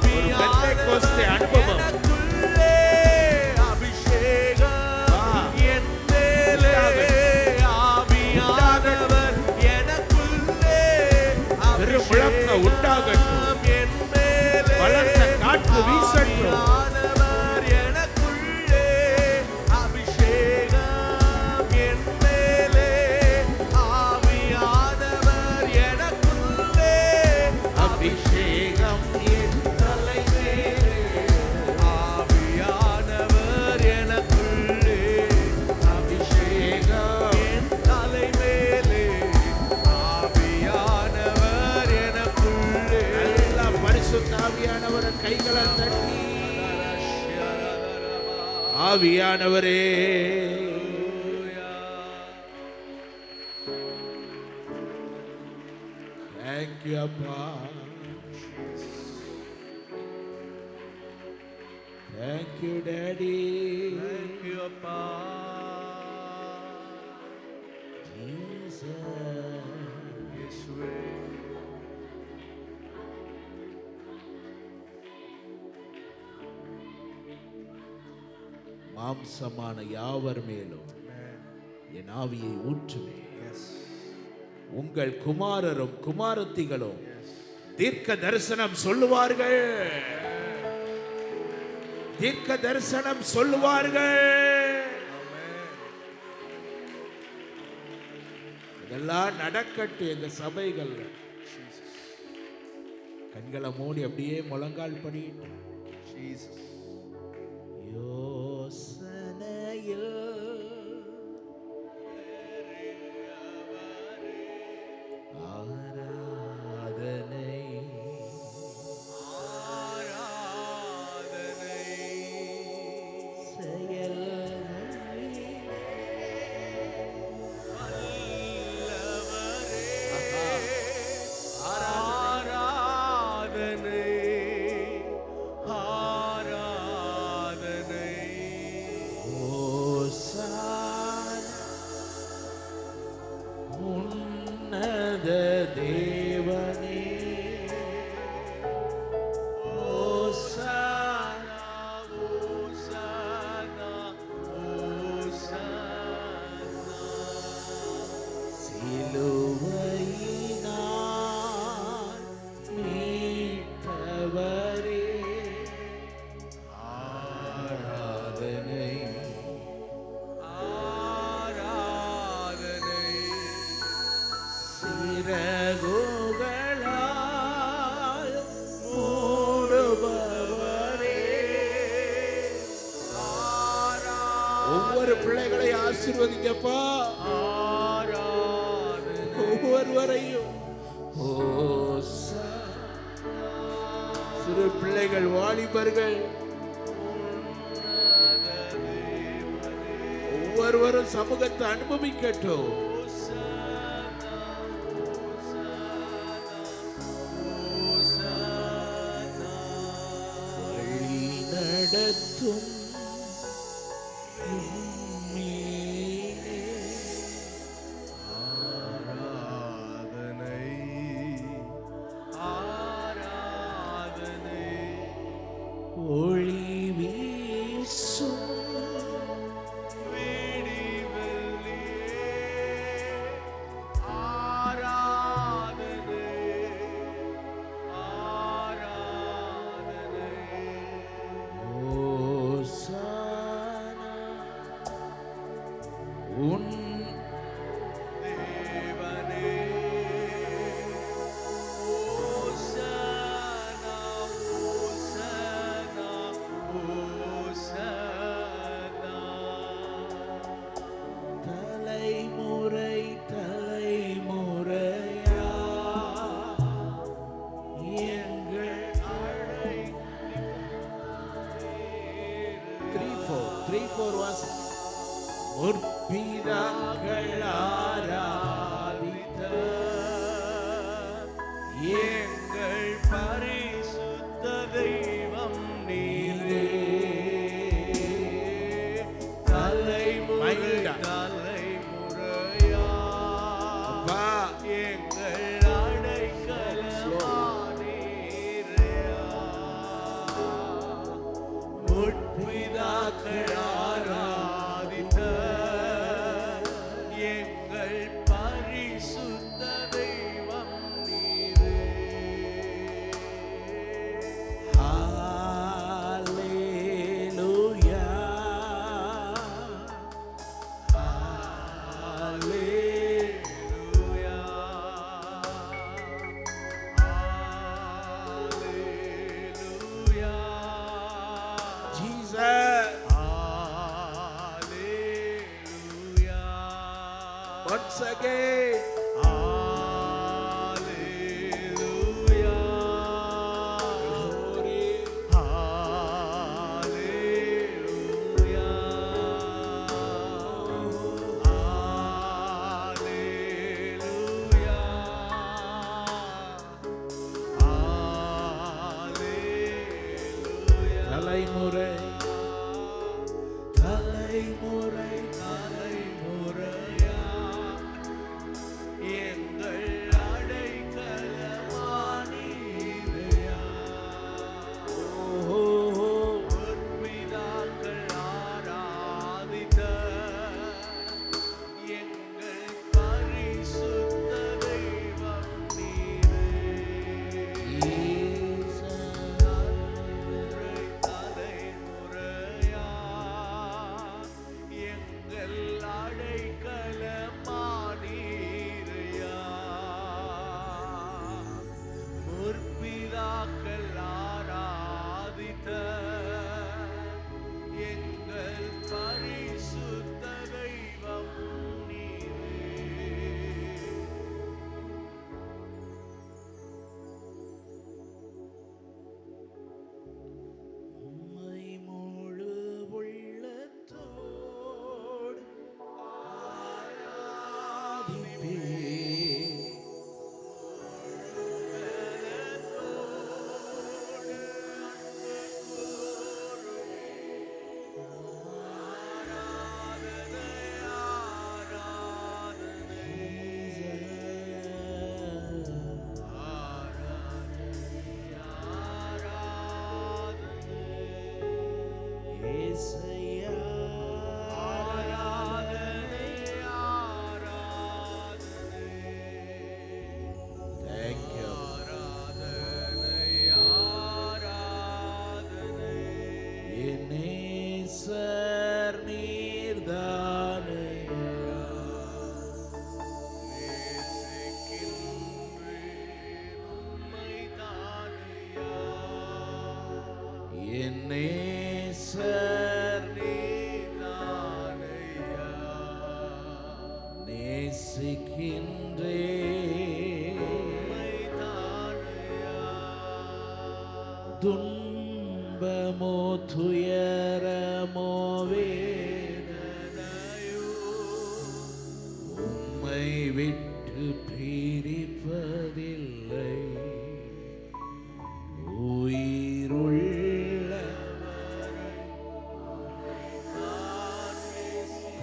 பெந்தெக்கோஸ்தே ஆவியானவர் அனுபவம். எனக்குள்ளே அபிஷேகம் என் மேலே ஆவியானவர் எனக்குள்ளே பெருமுழக்கம் உண்டாகட்டும். அபிஷேகம் என் மேலே பலத்த காற்று வீசட்டும். ஆவியானவர் எனக்குள்ளே அபிஷேகம் என் மேலே ஆவியானவர் ஆவியானவரே. Thank you, அப்பா. Thank you, Daddy. Thank you, அப்பா. Jesus. இயேசுவே. மாம்சமான யாவர் மேலும் என் ஆவியை ஊற்றுவேன். Yes. உங்கள் குமாரரும் குமாரத்திகளும் தீர்க்க தரிசனம் சொல்லுவார்கள். தீர்க்க தரிசனம் சொல்லுவார்கள். இதெல்லாம் நடக்கட்டும் எங்க சபைகள். கண்களை மூடி அப்படியே முழங்கால் படிக்கட்டும். Jesus. யோசனையில் ஆராதனை உன்னத தேவனே ஓசானா ஓசானா ஓசானா சிலுவையினால் மீட்டவரே ஆராதனை சிறகுகளால் மூடுபவரே. ஒவ்வொரு பிள்ளைகளை ஆசீர்வதிங்கப்பா. ஒவ்வொருவரையும் சிறு பிள்ளைகள் வாலிபர்கள் ஒவ்வொருவரும் சமூகத்தை அனுபவிக்கட்டும். நடத்தும் ஒளி வீசும் உன் தேவனே ஓசானா ஓசானா ஓசானா. தலைமுறை தலைமுறையா எங்கள் அழை 3-4 வாசம் முற்பிதாக்கள் ஆராதித்த எங்கள் பரிசுத்த தெய்வம் நீரே. தலைமுறை தலைமுறையா எங்கள் அடைக்கலமானீரேயா. முற்பிதாக்கள் ஆராதித்த எங்கள் பரிசுத்த தெய்வம் நீரே. ஹalleluya Hallelujah. Hallelujah. Jesus. Hallelujah. Once again. Hallelujah. Glory. Hallelujah. Yesaiya Thank you. என் நேசர் நீர்தானையா. என் நேசர் நேசிக்கின்றே. துன்பமோ துயரமோ வேதனையோ உம்மை விட்டு பிரிப்பதில்லை. உயிருள்ள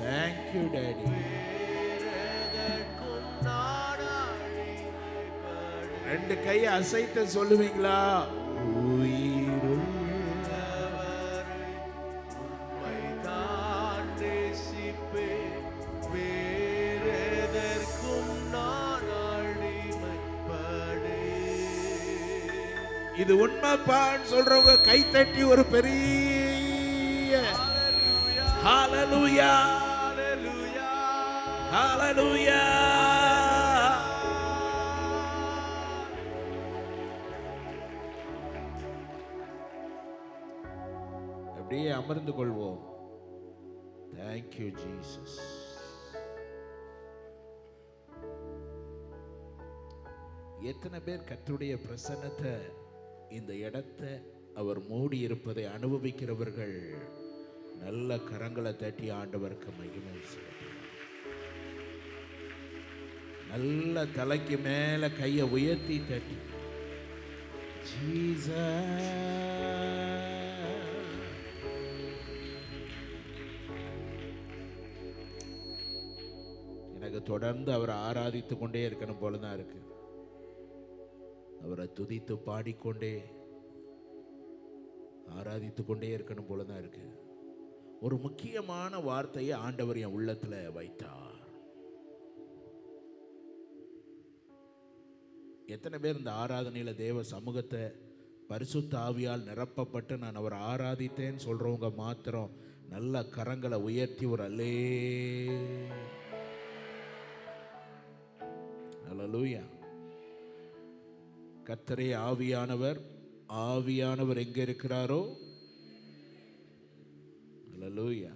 Thank you, Daddy. ரெண்டு கையை அசைத்து சொல்லுவீங்களா? இது உண்மைப்பான்னு சொல்றவங்க கை தட்டி ஒரு பெரிய ஹalleluya ஹalleluya. அப்படியே அமர்ந்து கொள்வோம். Thank you Jesus. எத்தனை பேர் கர்த்தருடைய பிரசன்னத்தை இந்த இடத்தை அவர் மூடி இருப்பதை அனுபவிக்கிறவர்கள் நல்ல கரங்களை தட்டி ஆண்டவருக்கு மகிமை செலுத்துங்கள். நல்ல தலைக்கு மேல கையை உயர்த்தி தட்டி எனக்கு தொடர்ந்து அவரை ஆராதித்து கொண்டே இருக்கணும் போலதான் இருக்கு. அவரை துதித்து பாடிக்கொண்டே ஆராதித்து கொண்டே இருக்கணும் போலதான் இருக்கு. ஒரு முக்கியமான வார்த்தையை ஆண்டவர் என் உள்ளத்துல வைத்தார். எத்தனை பேர் இந்த ஆராதனையில தேவ சமூகத்தை பரிசுத்த ஆவியால் நிரப்பப்பட்டு நான் அவரை ஆராதித்தேன்னு சொல்றவங்க மாத்திரம் நல்ல கரங்களை உயர்த்தி ஒரு அல்லேலூயா. கர்த்தரே ஆவியானவர், ஆவியானவர் எங்க இருக்கிறாரோ அல்லேலூயா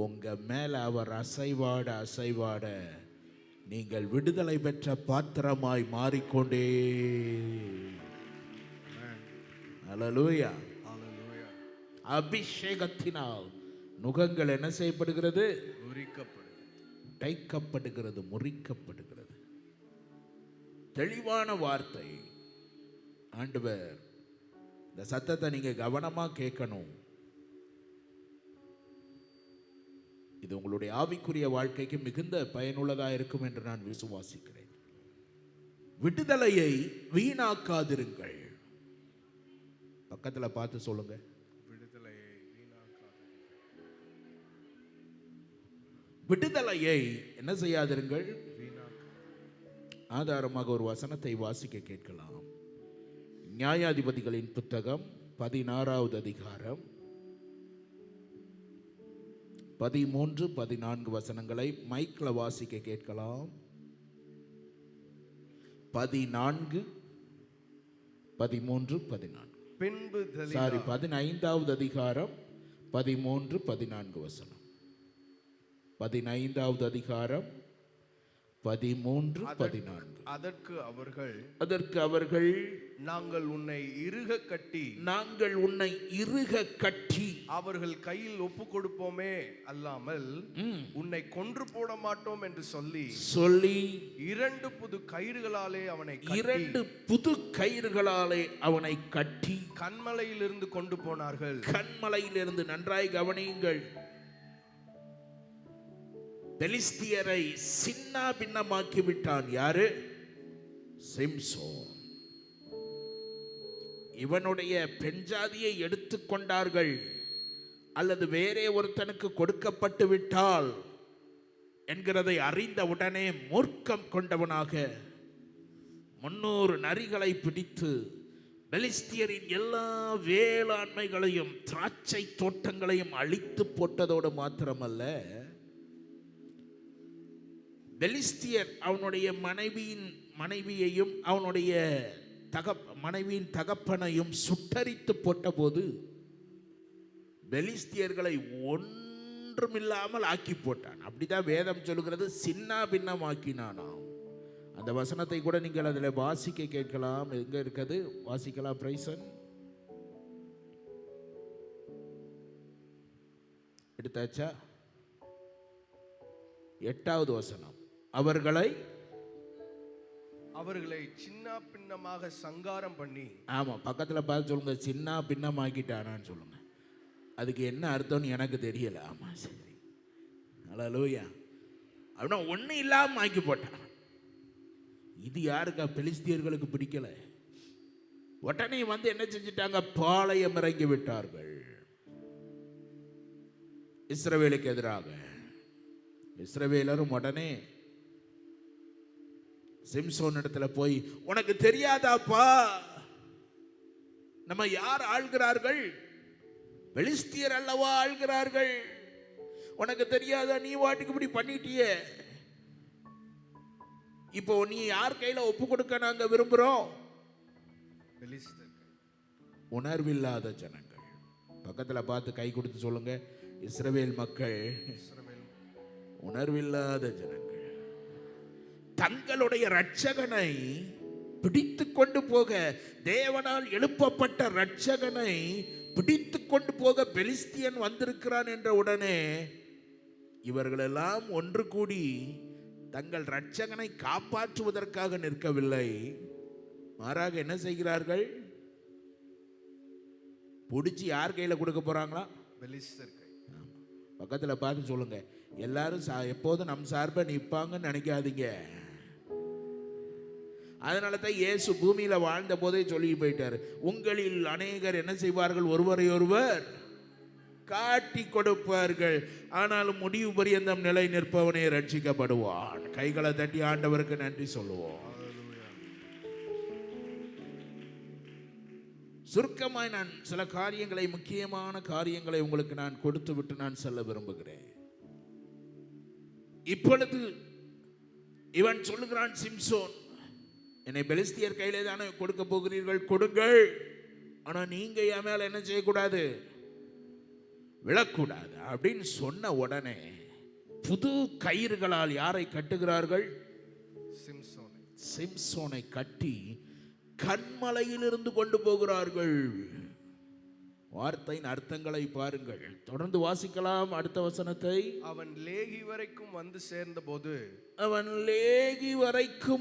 உங்க மேல அவர் அசைவாட அசைவாட நீங்கள் விடுதலை பெற்ற பாத்திரமாய் மாறிக்கொண்டே அல்லேலூயா. அபிஷேகத்தினால் நுகங்கள் என்ன செய்யப்படுகிறது? தைக்கப்படுகிறது, முறிக்கப்படுகிறது. தெளிவான வார்த்தை. ஆண்டவர் இந்த சத்தத்தை நீங்க கவனமா கேட்கணும். இது உங்களுடைய ஆவிக்குரிய வாழ்க்கைக்கு மிகுந்த பயனுள்ளதா இருக்கும் என்று நான் விசுவாசிக்கிறேன். விடுதலையை வீணாக்காதிருங்கள். பக்கத்துல பார்த்து சொல்லுங்க, விடுதலையை என்ன செய்யாதிருங்கள். ஆதாரமாக ஒரு வசனத்தை வாசிக்க கேட்கலாம். நியாயாதிபதிகளின் புத்தகம் 16வது அதிகாரம் 13-14 வசனங்களை மைக்ல வாசிக்க கேட்கலாம். 14, 13, 14. பின்பு 15வது அதிகாரம் 13-14 வசனம். 15வது அதிகாரம் 13-14. அதற்கு அவர்கள் நாங்கள் உன்னை இறுக கட்டி அவர்கள் கையில் ஒப்பு கொடுப்போமே அல்லாமல் உன்னை கொன்று போட மாட்டோம் என்று சொல்லி 2 புது கயிறுகளாலே அவனை கட்டி கன்மலையிலிருந்து கொண்டு போனார்கள். கன்மலையிலிருந்து நன்றாய் கவனியுங்கள். பெலிஸ்தியரை சின்ன பின்னமாக்கி விட்டான். யாரு? சிம்சோன். இவனுடைய பெண்ஜாதியை எடுத்துக்கொண்டார்கள் அல்லது வேறே ஒருத்தனுக்கு கொடுக்கப்பட்டு விட்டால் என்கிறதை அறிந்த உடனே மூர்க்கம் கொண்டவனாக 300 நரிகளை பிடித்து பெலிஸ்தியரின் எல்லா வேளாண்மைகளையும் திராட்சை தோட்டங்களையும் அழித்து போட்டதோடு மாத்திரமல்ல, பெலிஸ்தியர் அவனுடைய மனைவியையும் அவனுடைய மனைவியின் தகப்பனையும் சுட்டரித்து போட்டபோது பெலிஸ்தியர்களை ஒன்றுமில்லாமல் ஆக்கி போட்டான். அப்படிதான் வேதம் சொல்லுகிறது, சின்ன பின்னமாக்கினானாம். அந்த வசனத்தை கூட நீங்கள் அதில் வாசிக்க கேட்கலாம். எங்க இருக்குது? வாசிக்கலாம். பிரைசன் எடுத்தாச்சா? 8வது வசனம். அவர்களை சின்ன பின்னமாக சங்காரம் பண்ணி. ஆமா, பக்கத்துல பார்த்து சொல்லுங்க, சின்ன பின்னமாக்கிட்டானான்னு சொல்லுங்க. அதுக்கு என்ன அர்த்தம்னு எனக்கு தெரியல. ஆமா, சரி, ஹல்லேலூயா. அப்படின்னா ஒன்றும் இல்லாம ஆக்கி போட்டான். இது யாருக்கா? பெலிஸ்தியர்களுக்கு பிடிக்கல. உடனே வந்து என்ன செஞ்சிட்டாங்க? பாளையம் இறங்கி விட்டார்கள் இஸ்ரவேலுக்கு எதிராக. இஸ்ரவேலரும் உடனே சிம்சோன் இடத்துல போய், உனக்கு தெரியாதாப்பா நம்ம யார் ஆள்கிறார்கள்? பெலிஸ்தியர் அல்லவா ஆள்கிறார்கள். உனக்கு தெரியாதா? நீ வாட்டுக்கு இப்படி பண்ணிட்டியே. இப்போ நீ யார் கையில ஒப்பு கொடுக்க நாங்க விரும்புறோம்? உணர்வில்லாத ஜனங்கள். பக்கத்துல பார்த்து கை கொடுத்து சொல்லுங்க, இஸ்ரவேல் மக்கள் உணர்வில்லாத ஜனங்கள். தங்களுடைய இரட்சகனை பிடித்து கொண்டு போக, தேவனால் எழுப்பப்பட்ட இரட்சகனை பிடித்து கொண்டு போக பெலிஸ்தியன் வந்திருக்கிறான் என்ற உடனே இவர்களெல்லாம் ஒன்று கூடி தங்கள் இரட்சகனை காப்பாற்றுவதற்காக நிற்கவில்லை. மாறாக என்ன செய்கிறார்கள்? பிடிச்சி யார் கையில கொடுக்க போறாங்களா? பெலிஸ்தர் கை. பக்கத்துல பார்த்து சொல்லுங்க, எல்லாரும் எப்போதும் நம் சார்பை நிற்பாங்கன்னு நினைக்காதீங்க. அதனால தான் இயேசு பூமியில வாழ்ந்த போதே சொல்லி போயிட்டாரு, உங்களில் அநேகர் என்ன செய்வார்கள்? ஒருவரை ஒருவர் காட்டி கொடுப்பார்கள், ஆனாலும் முடிவு பரியந்தம் நிலை நிற்பவனே ரட்சிக்கப்படுவான். கைகளை தட்டி ஆண்டவருக்கு நன்றி சொல்லுவோம். சுருக்கமாய் நான் சில காரியங்களை, முக்கியமான காரியங்களை உங்களுக்கு நான் கொடுத்து விட்டு நான் செல்ல விரும்புகிறேன். இப்பொழுது இவன் சொல்லுகிறான், சிம்சோன், என்னை பெலிஸ்தியர் கையிலே தானே கொடுக்க போகிறீர்கள், கொடுங்கள். ஆனா நீங்க என் மேல என்ன செய்யக்கூடாது? விழக்கூடாது அப்படின்னு சொன்ன உடனே புது கயிறுகளால் யாரை கட்டுகிறார்கள்? சிம்சோனை கட்டி கன்மலையிலிருந்து கொண்டு போகிறார்கள். வார்த்தையின் அர்த்தங்களை பாருங்கள். தொடர்ந்து வாசிக்கலாம் அடுத்த வசனத்தை. அவன் லேகி வரைக்கும்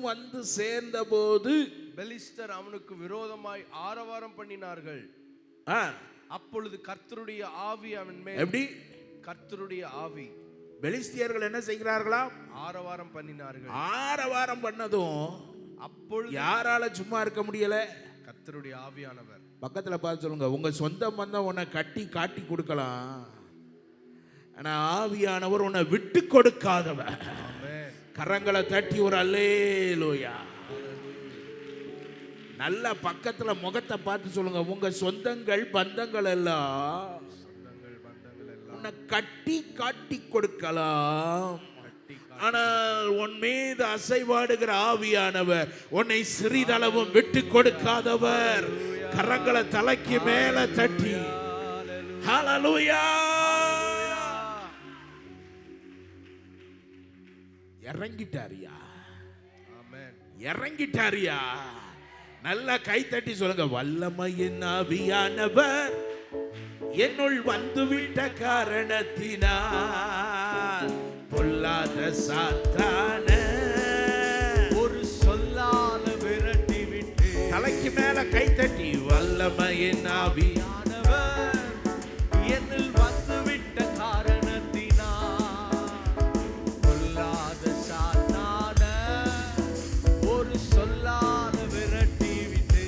வந்து சேர்ந்தபோது பெலிஸ்தர் அவனுக்கு விரோதமாய் ஆரவாரம் பண்ணினார்கள். அப்பொழுது கர்த்தருடைய ஆவி அவன் மேல். எப்படி? கர்த்தருடைய ஆவி. பெலிஸ்தியர்கள் என்ன செய்கிறார்களா? ஆரவாரம் பண்ணினார்கள். ஆரவாரம் பண்ணதும் அப்பொழுது யாரால சும்மா இருக்க முடியல? கர்த்தருடைய ஆவியானவர். பக்கத்துல பார்த்து சொல்லுங்க, உங்க சொந்த பந்தம் உன்னை கட்டி காட்டி கொடுக்கலாம், ஆனா ஆவியானவர் உன்னை விட்டு கொடுக்காதவர். கரங்களை தட்டி ஒரு அல்லேலூயா. நல்ல பக்கத்துல முகத்தை பார்த்து சொல்லுங்க, உங்க சொந்தங்கள் பந்தங்கள் எல்லாம் உன்னை கட்டி காட்டி கொடுக்கலாம், ஆனால் உன் மீது அசைவாடுகிற ஆவியானவர் உன்னை சிறிதளவும் விட்டு கொடுக்காதவர். கரங்களை தலைக்கு மேல தட்டி ஹல்லேலூயா. இறங்கிட்டாரியா, ஆமென், இறங்கிட்டாரியா. நல்லா கை தட்டி சொல்லுங்க, வல்லமையின் ஆவியானவர் என்னுள் வந்துவிட்ட காரணத்தினால் பொல்லாத சாத்தான ஒரு சொல்லால விரட்டி விட்டு. தலைக்கு மேல கை தட்டி, வல்லமையின் ஆவியானவர் என்னில் வந்துவிட்ட காரணத்தினால் பொல்லாத சாத்தான ஒரு சொல்லால விரட்டி விட்டு.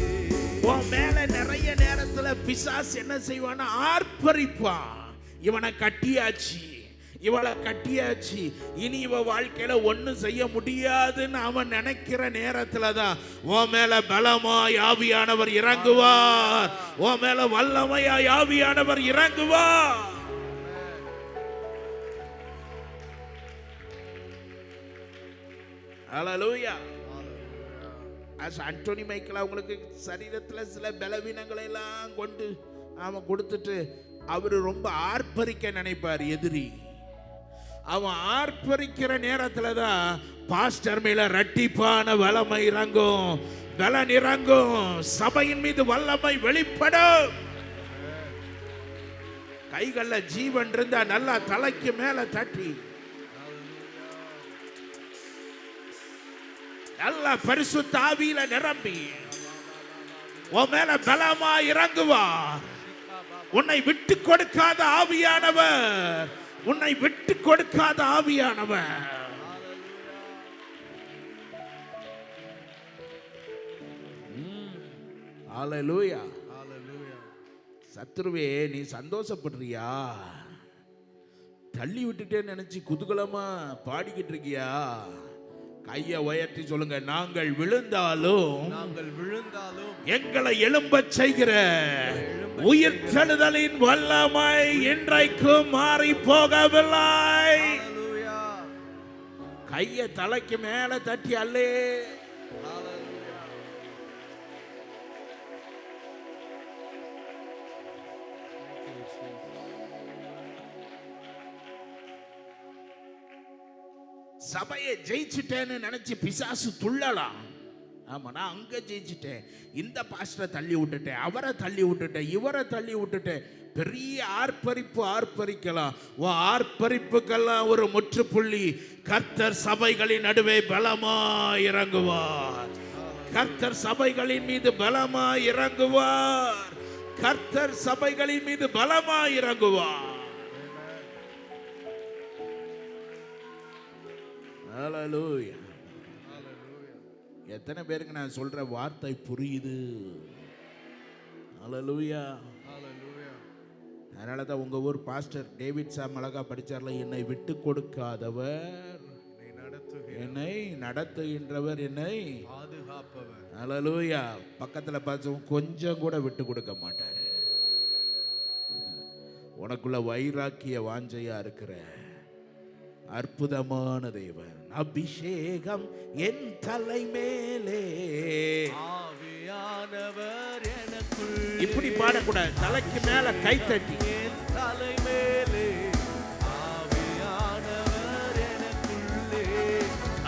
உன் மேல நிறைய நேரத்துல பிசாசு என்ன செய்வான்னா ஆர்ப்பரிப்பான். இவனை கட்டியாச்சு, இவளை கட்டியாச்சு, இனி இவ வாழ்க்கையில ஒண்ணும் செய்ய முடியாதுன்னு அவன் நினைக்கிற நேரத்துல தான் உன் மேல பலமாய் ஆவியானவர் இறங்குவார், உன் மேல வல்லமையாய் ஆவியானவர் இறங்குவார். ஹல்லேலூயா. அண்டோனி மைக்கேல் அவங்களுக்கு சரீரத்தில் சில பலவீனங்களை எல்லாம் கொண்டு அவன் கொடுத்துட்டு அவர் ரொம்ப ஆர்ப்பரிக்க நினைப்பார் எதிரி. அவன் ஆர்ப்பரிக்கிற நேரத்தில் தான் பாஸ்டர் மேல இரட்டிப்பான வல்லமை இறங்கும், பலன் இறங்கும், சபையின் மீது வல்லமை வெளிப்படும். கைகள்ல ஜீவன் இருந்தா நல்லா தலைக்கு மேல தட்டி நல்லா பரிசுத்த ஆவியில நிரம்பி உன் மேல பலமா இறங்குவார். உன்னை விட்டு கொடுக்காத ஆவியானவர், உன்னை விட்டு கொடுக்காத ஆவியானவர். ஹல்லேலூயா. சத்துருவே, நீ சந்தோஷப்படுறியா? தள்ளி விட்டுட்டேன்னு நினைச்சு குதூகலமா பாடிக்கிட்டு இருக்கியா? கையை உயர்த்தி சொல்லுங்க, நாங்கள் விழுந்தாலும் எங்களை எழும்பச் செய்கிற உயிர்த்தெழுதலின் வல்லமை இன்றைக்கும் மாறி போகவில்லை. கையை தலைக்கு மேல தட்டி அல்லே. சபையை ஜெயிச்சுட்டேன்னு நினைச்சு பிசாசு துள்ளலாம். ஆமா, நான் அங்க ஜெயிச்சுட்டேன், இந்த பாஸ்டரை தள்ளி விட்டுட்டேன், அவரை தள்ளி விட்டுட்டேன், இவரை தள்ளி விட்டுட்டேன். பெரிய ஆர்ப்பரிப்பு ஆர்ப்பரிக்கலாம். ஆர்ப்பரிப்புக்கெல்லாம் ஒரு முற்றுப்புள்ளி. கர்த்தர் சபைகளின் நடுவே பலமா இறங்குவார். கர்த்தர் சபைகளின் மீது பலமா இறங்குவார். கர்த்தர் சபைகளின் மீது பலமா இறங்குவார். ஹல்லேலூயா. எத்தனை பேருக்கு நான் சொல்ற வார்த்தை புரியுது? ஹல்லேலூயா. அதனால தான் உங்க ஊர் பாஸ்டர் டேவிட் சாம் அழகா படிச்சார்ல, என்னை விட்டு கொடுக்காதவர் என்னை நடத்துகின்றவர், என்னை பாதுகாப்பவர். ஹல்லேலூயா. பக்கத்துல பார்த்து கொஞ்சம் கூட விட்டு கொடுக்க மாட்டாரு. உனக்குள்ள வைராக்கிய வாஞ்சையா இருக்கிற அற்புதமான தேவன். அபிஷேகம் என் தலை மேலே, ஆவியானவர் எனக்குள். இப்படி பாடக்கூடாது, தலைக்கு மேல கை தட்டி, என் தலை மேலே ஆவியானவர் எனக்குள்ளே,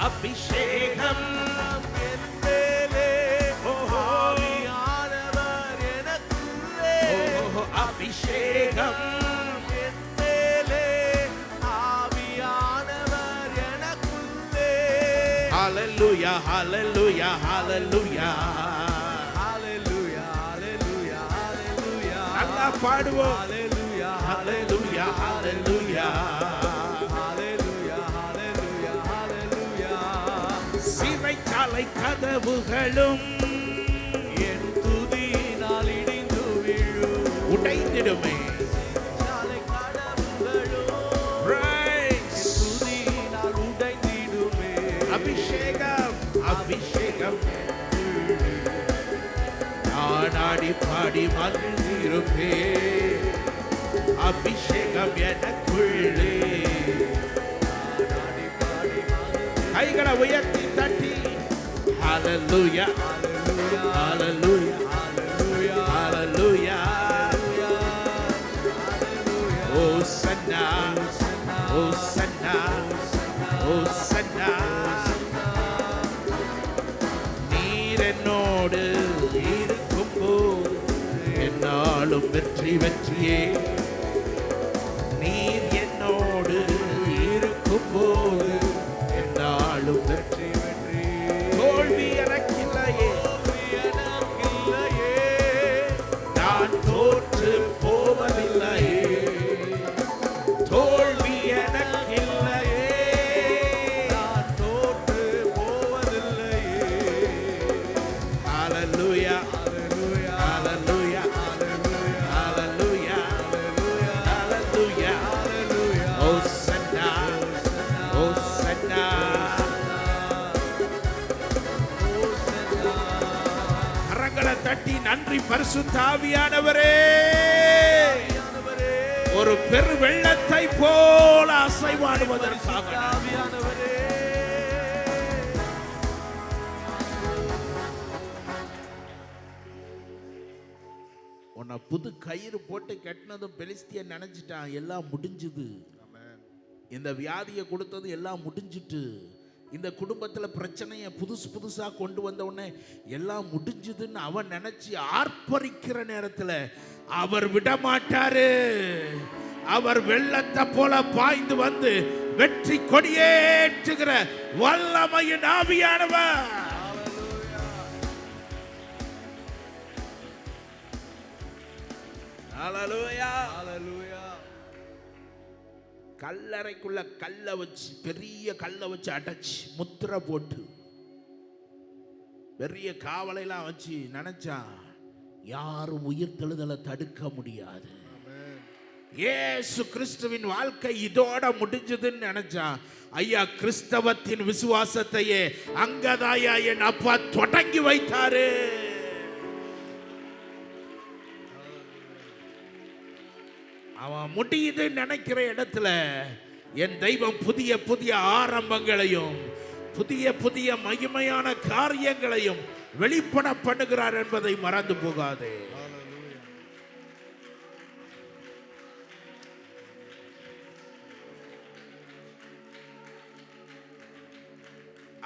அபிஷேகம் என் மேலே, ஆவியானவர் எனக்குள்ளே, அபிஷேகம் Hallelujah, hallelujah, hallelujah. Hallelujah, hallelujah, hallelujah. Allah பாடுவோம். Hallelujah, hallelujah, hallelujah. Hallelujah, hallelujah, hallelujah. சிறைச்சாலை கதவுகளும் என் துதியினால் இடிந்து விழும், உடைந்திடுமே. அபிஷேகம் நாடி பாடி மகிழ்ந்திருப்பே, அபிஷேகம் எனக்குள்ளே. கைகளை உயர்த்தி தட்டி ஹல்லேலூயா, ஹல்லேலூயா, ஹல்லேலூயா. ஓசன்னா, ஓசன்னா, ஓசன்னா. என்னோடு இருக்கும்போது என்னாலும் வெற்றி வெற்றியே. நீர் என்னோடு இருக்கும்போது என்னாலும் வெற்றி வெற்றி. தோல்வி எனக்கில்லையே, நான் தோற்று போவதில்லையே. தோல்வி எனக்கில்லையே, நான் தோற்று போவதில்லையே. ஹalleluya, ஹalleluya, ஹalleluya, ஹalleluya, ஹalleluya, ஹalleluya. ஹோசன்னா, ஹோசன்னா. கரங்களை தட்டி நன்றி பரிசுத்த ஆவியானவரே. ஒரு பெரு வெள்ளத்தை போல அசைவாடுவதற்காக ஆவியானவரே, உன்னை புது கயிறு போட்டு கட்டினதும் பெலிஸ்தியன் நினைச்சிட்டான் எல்லாம் முடிஞ்சுது. இந்த வியாதியை கொடுத்தது எல்லாம் முடிஞ்சிட்டு, இந்த குடும்பத்தில் பிரச்சனையை புதுசா கொண்டு வந்த உடனே எல்லாம் முடிஞ்சுதுன்னு அவன் நினைச்சு ஆர்ப்பரிக்கிற நேரத்தில் அவர் விட மாட்டாரு. அவர் வெள்ளத்தை போல பாய்ந்து வந்து வெற்றி கொடியேற்றுகிற வல்லமையின் ஆவியானவர். ஹalleluya, ஹalleluya. கல்லறைக்குள்ள கல்லை வச்சு, பெரிய கல்லை வச்சு அடைச்சு முத்திரை போட்டு பெரிய காவலையெல்லாம் வச்சு நினைச்சான் யாரும் உயிர் தெழுதலை தடுக்க முடியாது. இயேசு கிறிஸ்துவின் வாழ்க்கை இதோட முடிஞ்சதுன்னு நினைச்சான். ஐயா, கிறிஸ்தவத்தின் விசுவாசத்தையே அங்கதாயா என் அப்பா தொடங்கி வைத்தாரு. அவன் முடியுது நினைக்கிற இடத்துல என் தெய்வம் புதிய புதிய ஆரம்பங்களையும் புதிய புதிய மகிமையான காரியங்களையும் வெளிப்பட பண்ணுகிறார் என்பதை மறந்து போகாதே.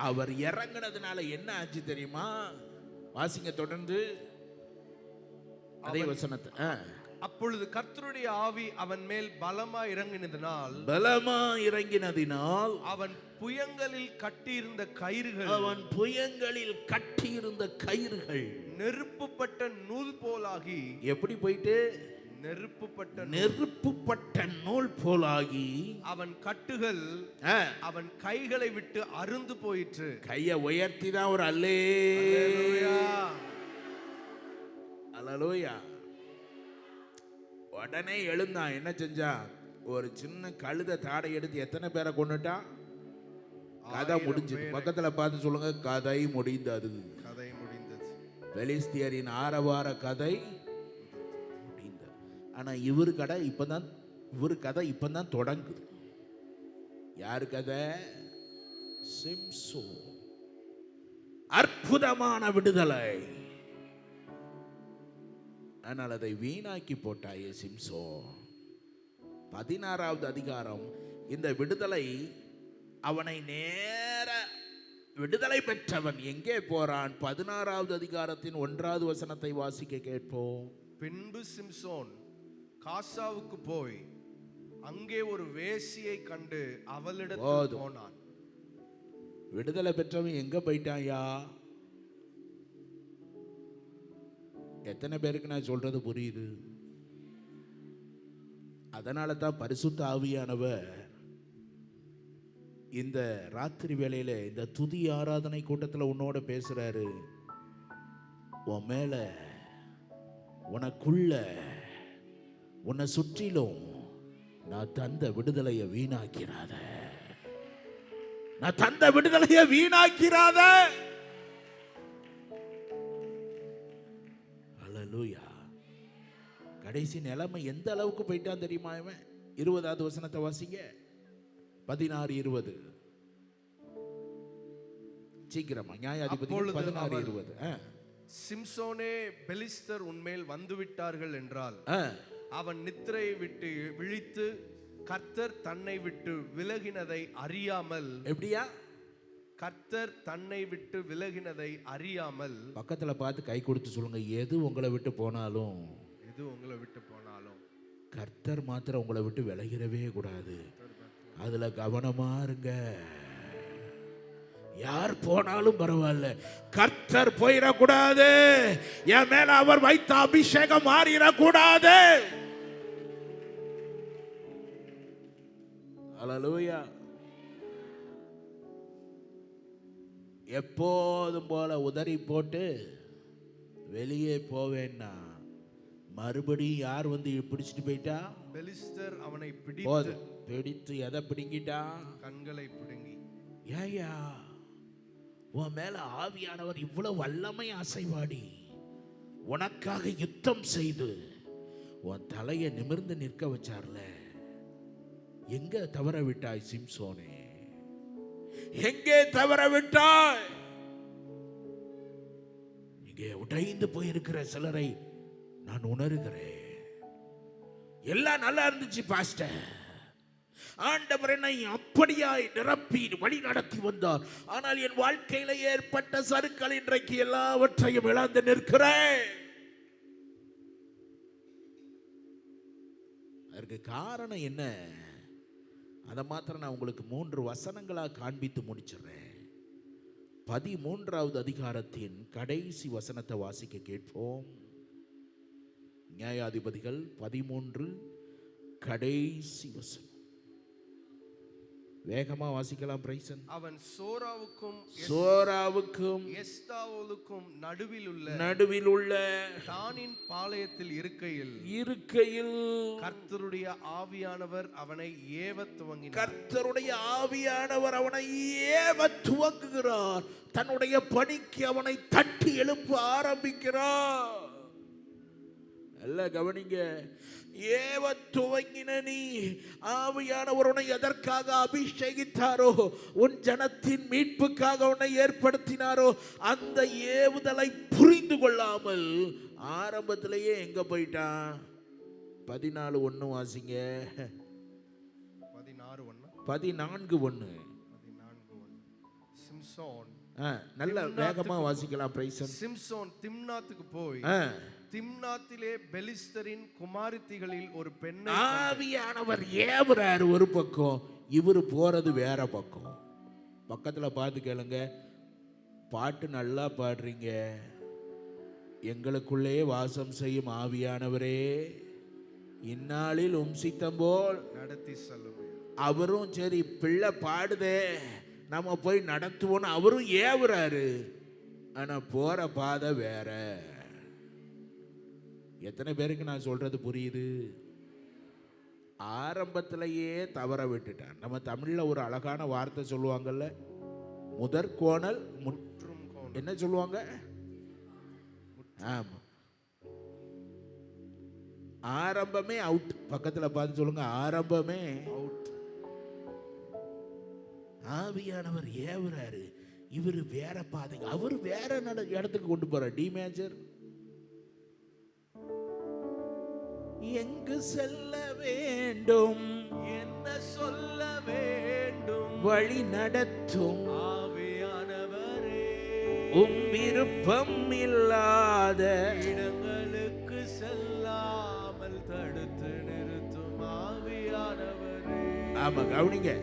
அவர் இறங்கினதுனால என்ன ஆச்சு தெரியுமா? வாசிங்க தொடர்ந்து அதே வசனத்தை. அப்பொழுது கர்த்தருடைய ஆவி அவன் மேல் பலமா இறங்கினதினால் அவன் புயங்களில் கட்டியிருந்த கயிறுகள் நெருப்புப்பட்ட நூல் போலாகி. எப்படி போயிட்டு? நெருப்புப்பட்ட நூல் போலாகி அவன் கட்டுகள் அவன் கைகளை விட்டு அருந்து போயிற்று. கையை உயர்த்தி தான் ஒரு அல்லேலூயா, அல்லேலூயா. உடனே எழுந்தான். என்ன செஞ்சான்? ஒரு சின்ன கழுத தாடை எடுத்து எத்தனை பேரை கொண்டுட்டான்? கதை முடிஞ்சது. பக்கத்துல பார்த்து சொல்லுங்க, கதை முடிந்தது. கதை முடிந்தது. பெலிஸ்தியரின் ஆரவார கதை முடிந்தது. ஆனா இவர் கதை இப்பதான் தொடங்குது. யாரு கதை? சிம்சோன். அற்புதமான விடுதலை. ஆனால் அதை வீணாக்கி போட்டாயே சிம்சோன். 16வது அதிகாரம் இந்த விடுதலை, அவனை நேர விடுதலை பெற்றவன் எங்கே போறான்? 16வது அதிகாரத்தின் 1வது வசனத்தை வாசிக்க கேட்போம். பின்பு சிம்சோன் காசாவுக்கு போய் அங்கே ஒரு வேசியை கண்டு அவளிடத்தில் போனான். விடுதலை பெற்றவன் எங்க போயிட்டாயா? எத்தனை பேருக்கு நான் சொல்றது புரியுது? அதனால தான் பரிசுத்த ஆவியானவர் இந்த ராத்திரி வேளையில இந்த துதி ஆராதனை கூட்டத்தில் உன்னோட பேசுறாரு. உன் மேல, உனக்குள்ள, உன்னை சுற்றிலும் நான் தந்த விடுதலையை வீணாக்கிறாத. நான் தந்த விடுதலையை வீணாக்கிறாத. அல்லேலூயா. கடைசி நிலைமை எந்த அளவுக்கு போயிட்டான் தெரியுமா இவன்? 20வது வசனத்தை வாசிங்க. 16:20 சீக்கிரமா. நியாயாதிபதி 16:20. சிம்சோனே, பெலிஸ்தர் உன்மேல் வந்து விட்டார்கள் என்றால் அவன் நித்திரையை விட்டு விழித்து கர்த்தர் தன்னை விட்டு விலகினதை அறியாமல். எப்படியா? கர்த்தர் தன்னை விட்டு விலகினதை அறியாமல். பக்கத்துல பார்த்து கை கொடுத்து சொல்லுங்க, எது உங்களை விட்டு போனாலும், எது உங்களை விட்டு போனாலும் கர்த்தர் மாத்திரம் உங்களை விட்டு விலகிடவே கூடாது. அதுல கவனமா இருங்க. யார் போனாலும் பரவாயில்ல, கர்த்தர் போயிடக்கூடாது. என் மேல அவர் வைத்த அபிஷேகம் மாறிடக்கூடாது. அல்லேலூயா. எப்போதும் போல உதறி போட்டு வெளியே போவேன்னா மறுபடியும் யார் வந்து பிடிச்சிட்டு போயிட்டா? பெலிஸ்தர் அவனை பிடித்து எதை பிடுங்கிட்டா? கண்களை பிடுங்கி. ஏயா, உன் மேல ஆவியானவர் இவ்வளவு வல்லமை அசைவாடி உனக்காக யுத்தம் செய்து உன் தலையை நிமிர்ந்து நிற்க வச்சார்ல, எங்க தவற விட்டாய் சிம்சோனே? எங்கே தவற விட்டாய்? இங்கே உடைந்து போயிருக்கிற சிலரை நான் உணர்கிறேன். எல்லாம் நல்லா இருந்துச்சு பாஸ்டர், ஆண்டவர் என்னை அப்படியாய் நிரப்பி வழி நடத்தி வந்தார். ஆனால் என் வாழ்க்கையில ஏற்பட்ட சறுக்கல் இன்றைக்கு எல்லாவற்றையும் இழந்து நிற்கிறேன். அதற்கு காரணம் என்ன? அதை மாத்திரம் நான் உங்களுக்கு 3 வசனங்களாக காண்பித்து முடிச்சிடுறேன். 13வது அதிகாரத்தின் கடைசி வசனத்தை வாசிக்க கேட்போம். நியாயாதிபதிகள் 13 கடைசி வசனம். வேகமா வாசிக்கலாம் பிரைசன். அவன் சோராவுக்கும் எஸ்தாவோலுக்கும் நடுவில் உள்ள தானின் பாளையத்தில் இருக்கையில் கர்த்தருடைய ஆவியானவர் அவனை ஏவத் துவங்கினார். கர்த்தருடைய ஆவியானவர் அவனை ஏவத் துவங்குகிறார். தன்னுடைய பணிக்கு அவனை தட்டி எழுப்ப ஆரம்பிக்கிறார். எல்லாம் கவனிங்க. ஏவ துவங்கின நீ, ஆவியானவர் உன்னை எதற்காக அபிஷேகித்தாரோ, உன் ஜனத்தின் மீட்புக்காக உன்னை ஏற்படுத்தினாரோ, அந்த ஏவுதலை புரிந்து கொள்ளாமல் ஆரம்பத்திலேயே எங்க போயிட்டான்? 14:1 வாசிங்க. 14:1 சிம்சோன். நல்ல வேகமா வாசிக்கலாம் பிரைசன். சிம்சோன் திம்னாத்துக்கு போய் திம்னாத்திலே பெலிஸ்தரின் குமாரத்திகளில் ஒரு பெண்ணை. ஆவியானவர் ஏவுறாரு ஒரு பக்கம், இவரு போறது வேற பக்கம். பக்கத்துல பார்த்து கேளுங்க, பாட்டு நல்லா பாடுறீங்க, எங்களுக்குள்ளே வாசம் செய்யும் ஆவியானவரே, இந்நாளில் சித்தம் போல் நடத்தி செல்லும். அவரும் சரி பிள்ளை பாடுதே நம்ம போய் நடத்துவோன்னு அவரும் ஏவுறாரு. ஆனா போற பாதை வேற. எத்தனை பேருக்கு நான் சொல்றது புரியுது? ஆரம்பத்திலேயே தவற விட்டுட்டான். நம்ம தமிழ்ல ஒரு அழகான வார்த்தை சொல்லுவாங்கல்ல, முதற்கோணல் முற்றும் கோணல். என்ன சொல்லுவாங்க? ஆமா, ஆரம்பமே அவுட். பக்கத்துல பார்த்து சொல்லுங்க, ஆரம்பமே அவுட். ஆவியானவர் ஏவுறாரு, இவரு வேற பாதை, அவரு வேற இடத்துக்கு கொண்டு போறார். D major. எங்கு செல்ல வேண்டும், என்ன சொல்ல வேண்டும், வழி நடத்தும் ஆவியானவரே, விருப்பம் இல்லாத இடங்களுக்கு செல்லாமல் தடுத்து நிறுத்தும் ஆவியானவரே. ஆமா, கவனிங்க.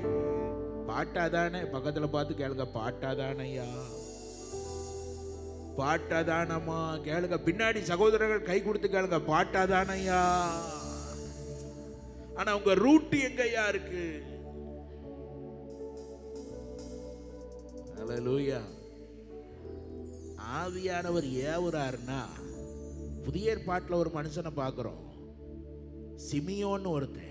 பாட்டாதானே? பக்கத்துல பார்த்து கேளுங்க, பாட்டாதானையா? பாட்டாதானம்மா? கேளுங்க. பின்னாடி சகோதரர்கள் கை கொடுத்து கேளுங்க, பாட்டாதானையா? ஆனா உங்க ரூட் எங்கயா இருக்கு? ஹல்லேலூயா. ஆவியானவர் ஏவுறாருன்னா, புதிய ஏற்பாட்டில் ஒரு மனுஷனை பார்க்கிறோம், சிமியோன்னு ஒருத்தன்.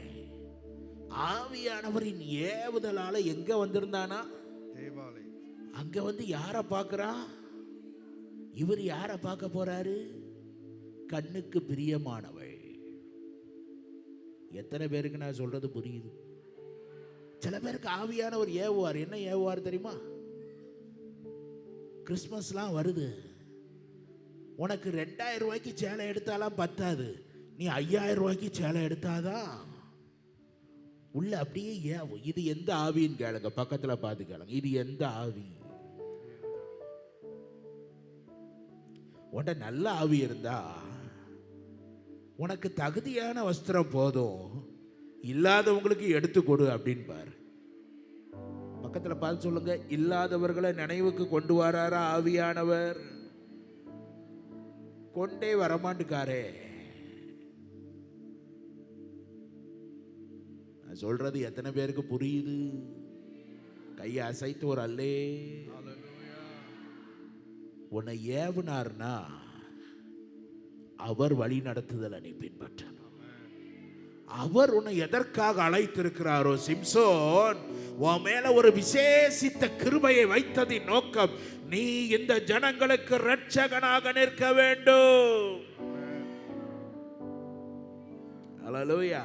ஆவியானவரின் ஏவுதலால எங்க வந்திருந்தானா? தேவாலயம். அங்க வந்து யாரை பார்க்கிறான்? இவர் யாரை பார்க்க போறாரு? கண்ணுக்கு பிரியமானவள். எத்தனை பேருக்கு நான் சொல்றது புரியுது? சில பேருக்கு ஆவியானவர் ஏவுவார். என்ன ஏவுவார் தெரியுமா? கிறிஸ்மஸ்லாம் வருது, உனக்கு 2000 ரூபாய்க்கு சேலை எடுத்தாலாம் பத்தாது, நீ 5000 ரூபாய்க்கு சேலை எடுத்தாதான் உள்ள அப்படியே ஏவும். இது எந்த ஆவின்னு கேளுங்க, பக்கத்துல பார்த்து கேளுங்க, இது எந்த ஆவி? உன்ட நல்ல ஆவி இருந்தா உனக்கு தகுதியான வஸ்திரம் போதும், இல்லாதவங்களுக்கு எடுத்து கொடு அப்படின்னு பாரு. பக்கத்துல பார்த்து சொல்லுங்க, இல்லாதவர்களை நினைவுக்கு கொண்டு வராரா ஆவியானவர்? கொண்டே வரமாட்டுக்காரே. நான் சொல்றது எத்தனை பேருக்கு புரியுது? கையை அசைத்து ஒரு அல்லே. உன்னை ஏவுனார்னா அவர் வழி நடத்துதலை நீ பின்பற்றணும். அவர் உன்னை எதற்காக அழைத்திருக்கிறாரோ, சிம்சோன் உன் மேல ஒரு விசேஷித்த கிருபையை வைத்ததின் நோக்கம் நீ இந்த ஜனங்களுக்கு இரட்சகனாக நிற்க வேண்டும். ஹல்லேலூயா.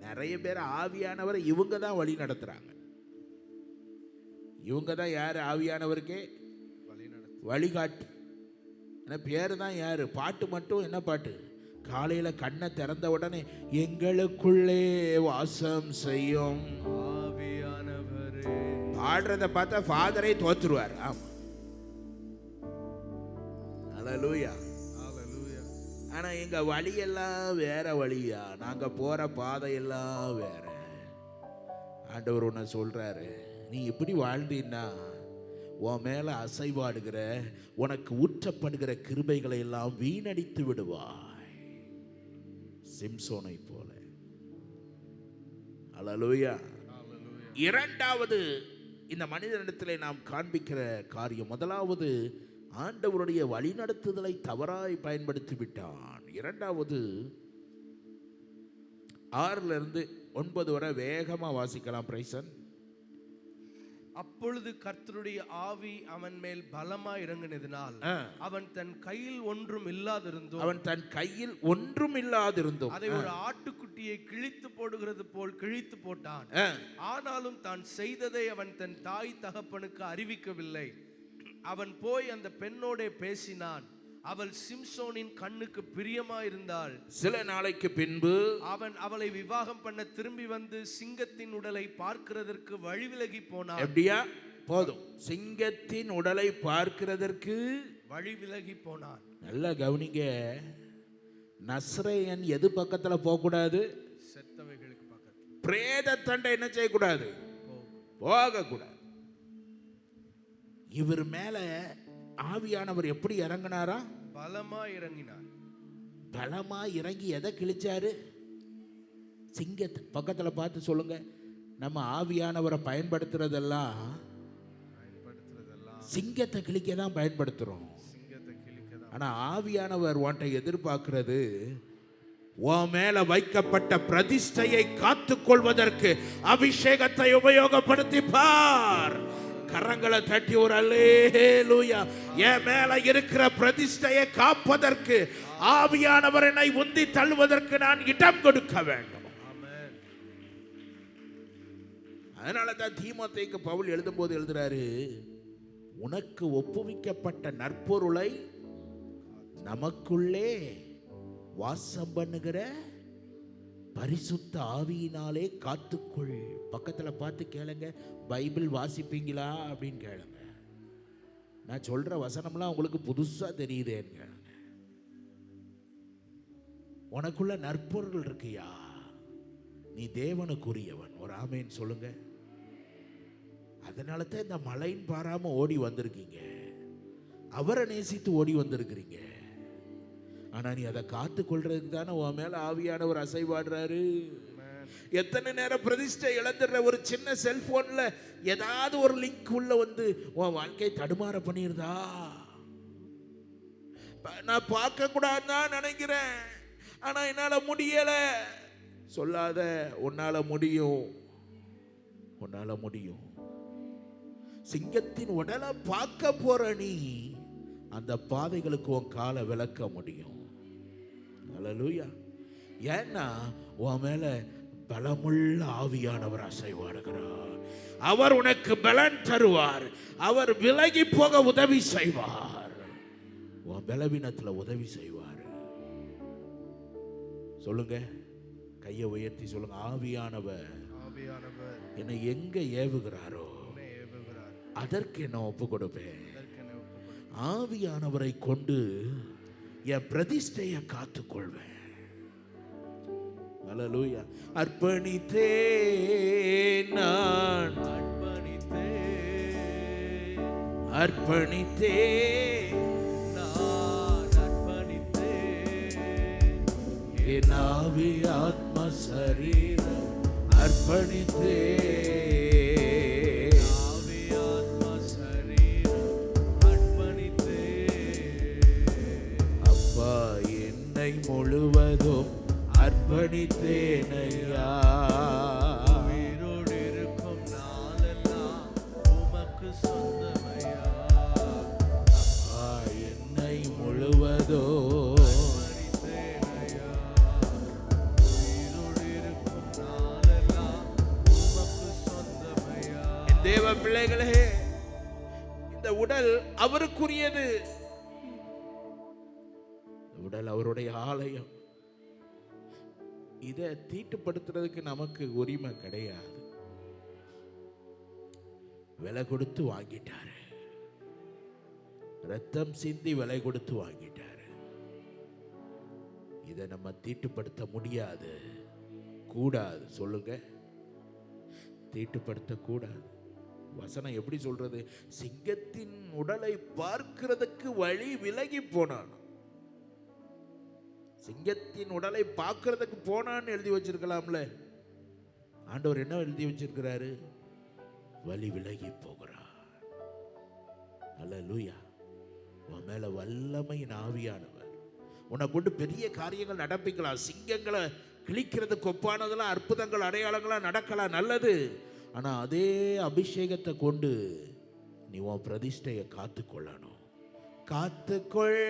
நிறைய பேர் ஆவியானவரை இவங்க தான் வழி நடத்துறாங்க. இவங்க தான் யாரு? ஆவியானவருக்கே வழிகாட்டு. பேரு தான் யாரு? பாட்டு மட்டும் என்ன பாட்டு? காலையில கண்ணை திறந்த உடனே எங்களுக்குள்ளே வாசம் செய்யும் ஆவியானவரே. பாடுறத பார்த்தா ஃபாதரே தோத்துருவார். ஆமா, ஹல்லேலூயா. ஆனா எங்க வழியெல்லாம் வேற வழியா, நாங்க போற பாதையெல்லாம் வேற. ஆண்டவர் உன்னை சொல்றாரு, நீ இப்படி வாழ்ந்தீன்னா உன் மேல அசைவாடுகிற உனக்கு ஊற்றப்படுகிற கிருபைகளை எல்லாம் வீணடித்து விடுவாய், சிம்சோனை போல. ஹல்லேலூயா. இரண்டாவது இந்த மனிதனிடத்திலே நாம் காண்பிக்கிற காரியம், முதலாவது ஆண்டவருடைய வழிநடத்துதலை தவறாய் பயன்படுத்தி விட்டான். இரண்டாவது 6-9 வரை வேகமா வாசிக்கலாம். பிரைசன். அப்பொழுது கர்த்தருடைய ஆவி அவன் மேல் பலமா இறங்கினதினால் அவன் தன் கையில் ஒன்றும் இல்லாதிருந்தும் அதை ஒரு ஆட்டுக்குட்டியை கிழித்து போடுகிறது போல் கிழித்து போட்டான். ஆனாலும் தான் செய்ததை அவன் தன் தாய் தகப்பனுக்கு அறிவிக்கவில்லை. அவன் போய் அந்த பெண்ணோட பேசினான். அவள் சிம்சோனின் கண்ணுக்கு பிரியமா இருந்தாள். சில நாளைக்கு பின்பு அவன் அவளை விவாகம் பண்ண திரும்பி வந்து சிங்கத்தின் உடலை பார்க்கிறதற்கு வழிவிலகி போனான். எப்படியா? போதும். சிங்கத்தின் உடலை பார்க்கிறதற்கு வழிவிலகி போனான். நல்லா கவனிங்க. நஸ்ரேயன் எது பக்கத்துல போக கூடாது? செத்தவைகளுக்கு பக்கத்துல. பிரேத தண்டை என்ன செய்யக்கூடாது? போக கூடாது. இவர் மேல ஆவியானவர் எப்படி இறங்கினாரா? பலமா இறங்கினார். பலமா இறங்கி எதை கிழிச்சாரு? சிங்கத்தை. பக்கத்துல பார்த்து சொல்லுங்க, நம்ம ஆவியானவரை பயன்படுத்துறதெல்லாம் சிங்கத்தை கிழிக்க தான் பயன்படுத்துறோம். ஆனா ஆவியானவர் உன்னை எதிர்பார்க்கிறது உன் மேல வைக்கப்பட்ட பிரதிஷ்டையை காத்துக் கொள்வதற்கு அபிஷேகத்தை உபயோகப்படுத்தி பார். கரங்களை தட்டி ஒரு அல்லேலூயா. என் மேல இருக்கிற பிரதிஷ்டையை காப்பதற்கு ஆவியானவர் என்னை உந்தி தள்ளுவதற்கு நான் இடம் கொடுக்க வேண்டும். அதனால தான் தீமோத்தேயுக்கு பவுல் எழுதும்போது எழுதுறாரு, உனக்கு ஒப்புவிக்கப்பட்ட நற்பொருளை நமக்குள்ளே வாசம் பண்ணுகிற பரிசுத்த ஆவியினாலே காத்துக்கொள். பக்கத்துல பார்த்து கேளுங்க, பைபிள் வாசிப்பீங்களா அப்படின்னு கேளுங்க. நான் சொல்ற வசனம்லாம் உங்களுக்கு புதுசா தெரியுதேன்னு கேளுங்க. உனக்குள்ள நற்பொருள் இருக்கியா? நீ தேவனுக்குரியவன். ஒரு ஆமேன் சொல்லுங்க. அதனால தான் இந்த மழைன்னு பாராம ஓடி வந்திருக்கீங்க. அவரை நேசித்து ஓடி வந்திருக்கிறீங்க. ஆனா நீ அதை காத்து கொள்றதுக்கு தானே உன் மேல ஆவியானவர் அசைவாடுறாரு. எத்தனை நேரம் பிரதிஷ்டை இழந்துடுற ஒரு சின்ன செல்போன்ல ஏதாவது ஒரு லிங்க் உள்ள வந்து உன் வாழ்க்கை தடுமாற பண்ணிருதா? நான் பார்க்க கூடாதுதான் நினைக்கிறேன், ஆனா என்னால முடியல. சொல்லாத, உன்னால முடியும், உன்னால முடியும். சிங்கத்தின் உடலை பார்க்க போற நீ அந்த பாதைகளுக்கு உன் காலை விளக்க முடியும். ஹல்லேலூயா. ஏன்னா உன் மேல பலமுள்ள ஆவியானவர் அசைவாடுகிறார். அவர் உனக்கு பலன் தருவார். அவர் விலகி போக உதவி செய்வார். உன் பலவீனத்துல உதவி செய்வார். சொல்லுங்க, கையை உயர்த்தி சொல்லுங்க, ஆவியானவர் என்னை எங்க ஏவுகிறாரோ அதற்கு என்ன ஒப்பு கொடுப்பேன். ஆவியானவரை கொண்டு என் பிரதிஷ்டையை காத்துக்கொள்வேன். அல்லேலூயா. அர்ப்பணித்தேன் நான், அர்ப்பணித்தேன் நான் அர்ப்பணித்தேன், என் ஆவி ஆத்ம சரீரம் அர்ப்பணித்தேன், ஆவி ஆத்ம சரீரம் அர்ப்பணித்தேன். அப்பா என்னை முழுவதும் அர்ப்பணித்தேன் ஐயா. உயிரோடு இருக்கும் நாளெல்லாம் உமக்கு சொந்தமையா. அப்பா என்னை முழுவதும் அர்ப்பணித்தேன் ஐயா. உயிரோடு இருக்கும் நாளெல்லாம் உமக்கு சொந்தமையா. என் தேவ பிள்ளைகளே, இந்த உடல் அவருக்குரியது. இந்த உடல் அவருடைய ஆலயம். இதை தீட்டுப்படுத்துறதுக்கு நமக்கு உரிமை கிடையாது. விலை கொடுத்து வாங்கிட்டாரு, ரத்தம் சிந்தி விலை கொடுத்து வாங்கிட்டாரு. இதை நம்ம தீட்டுப்படுத்த முடியாது, கூடாது. சொல்லுங்க, தீட்டுப்படுத்த கூடாது. வசனம் எப்படி சொல்றது? சிங்கத்தின் உடலை பார்க்கிறதுக்கு வழி விலகி போனான். சிங்கத்தின் உடலை பார்க்கிறதுக்கு போனான்னு எழுதி வச்சிருக்கலாம்ல. ஆண்டவர் என்ன எழுதி வச்சிருக்கிறாரு? வழி விலகி போகிறார். அல்லேலூயா. உன் மேல வல்லமையின் ஆவியானவர் உன்னை கொண்டு பெரிய காரியங்கள் நடப்பிக்கலாம். சிங்கங்களை கிழிக்கிறதுக்கு ஒப்பானதெல்லாம் அற்புதங்கள் அடையாளங்களாக நடக்கலாம், நல்லது. ஆனா அதே அபிஷேகத்தை கொண்டு நீ உன் பிரதிஷ்டையை காத்துக்கொள்ளணும். காத்துக்கொள்,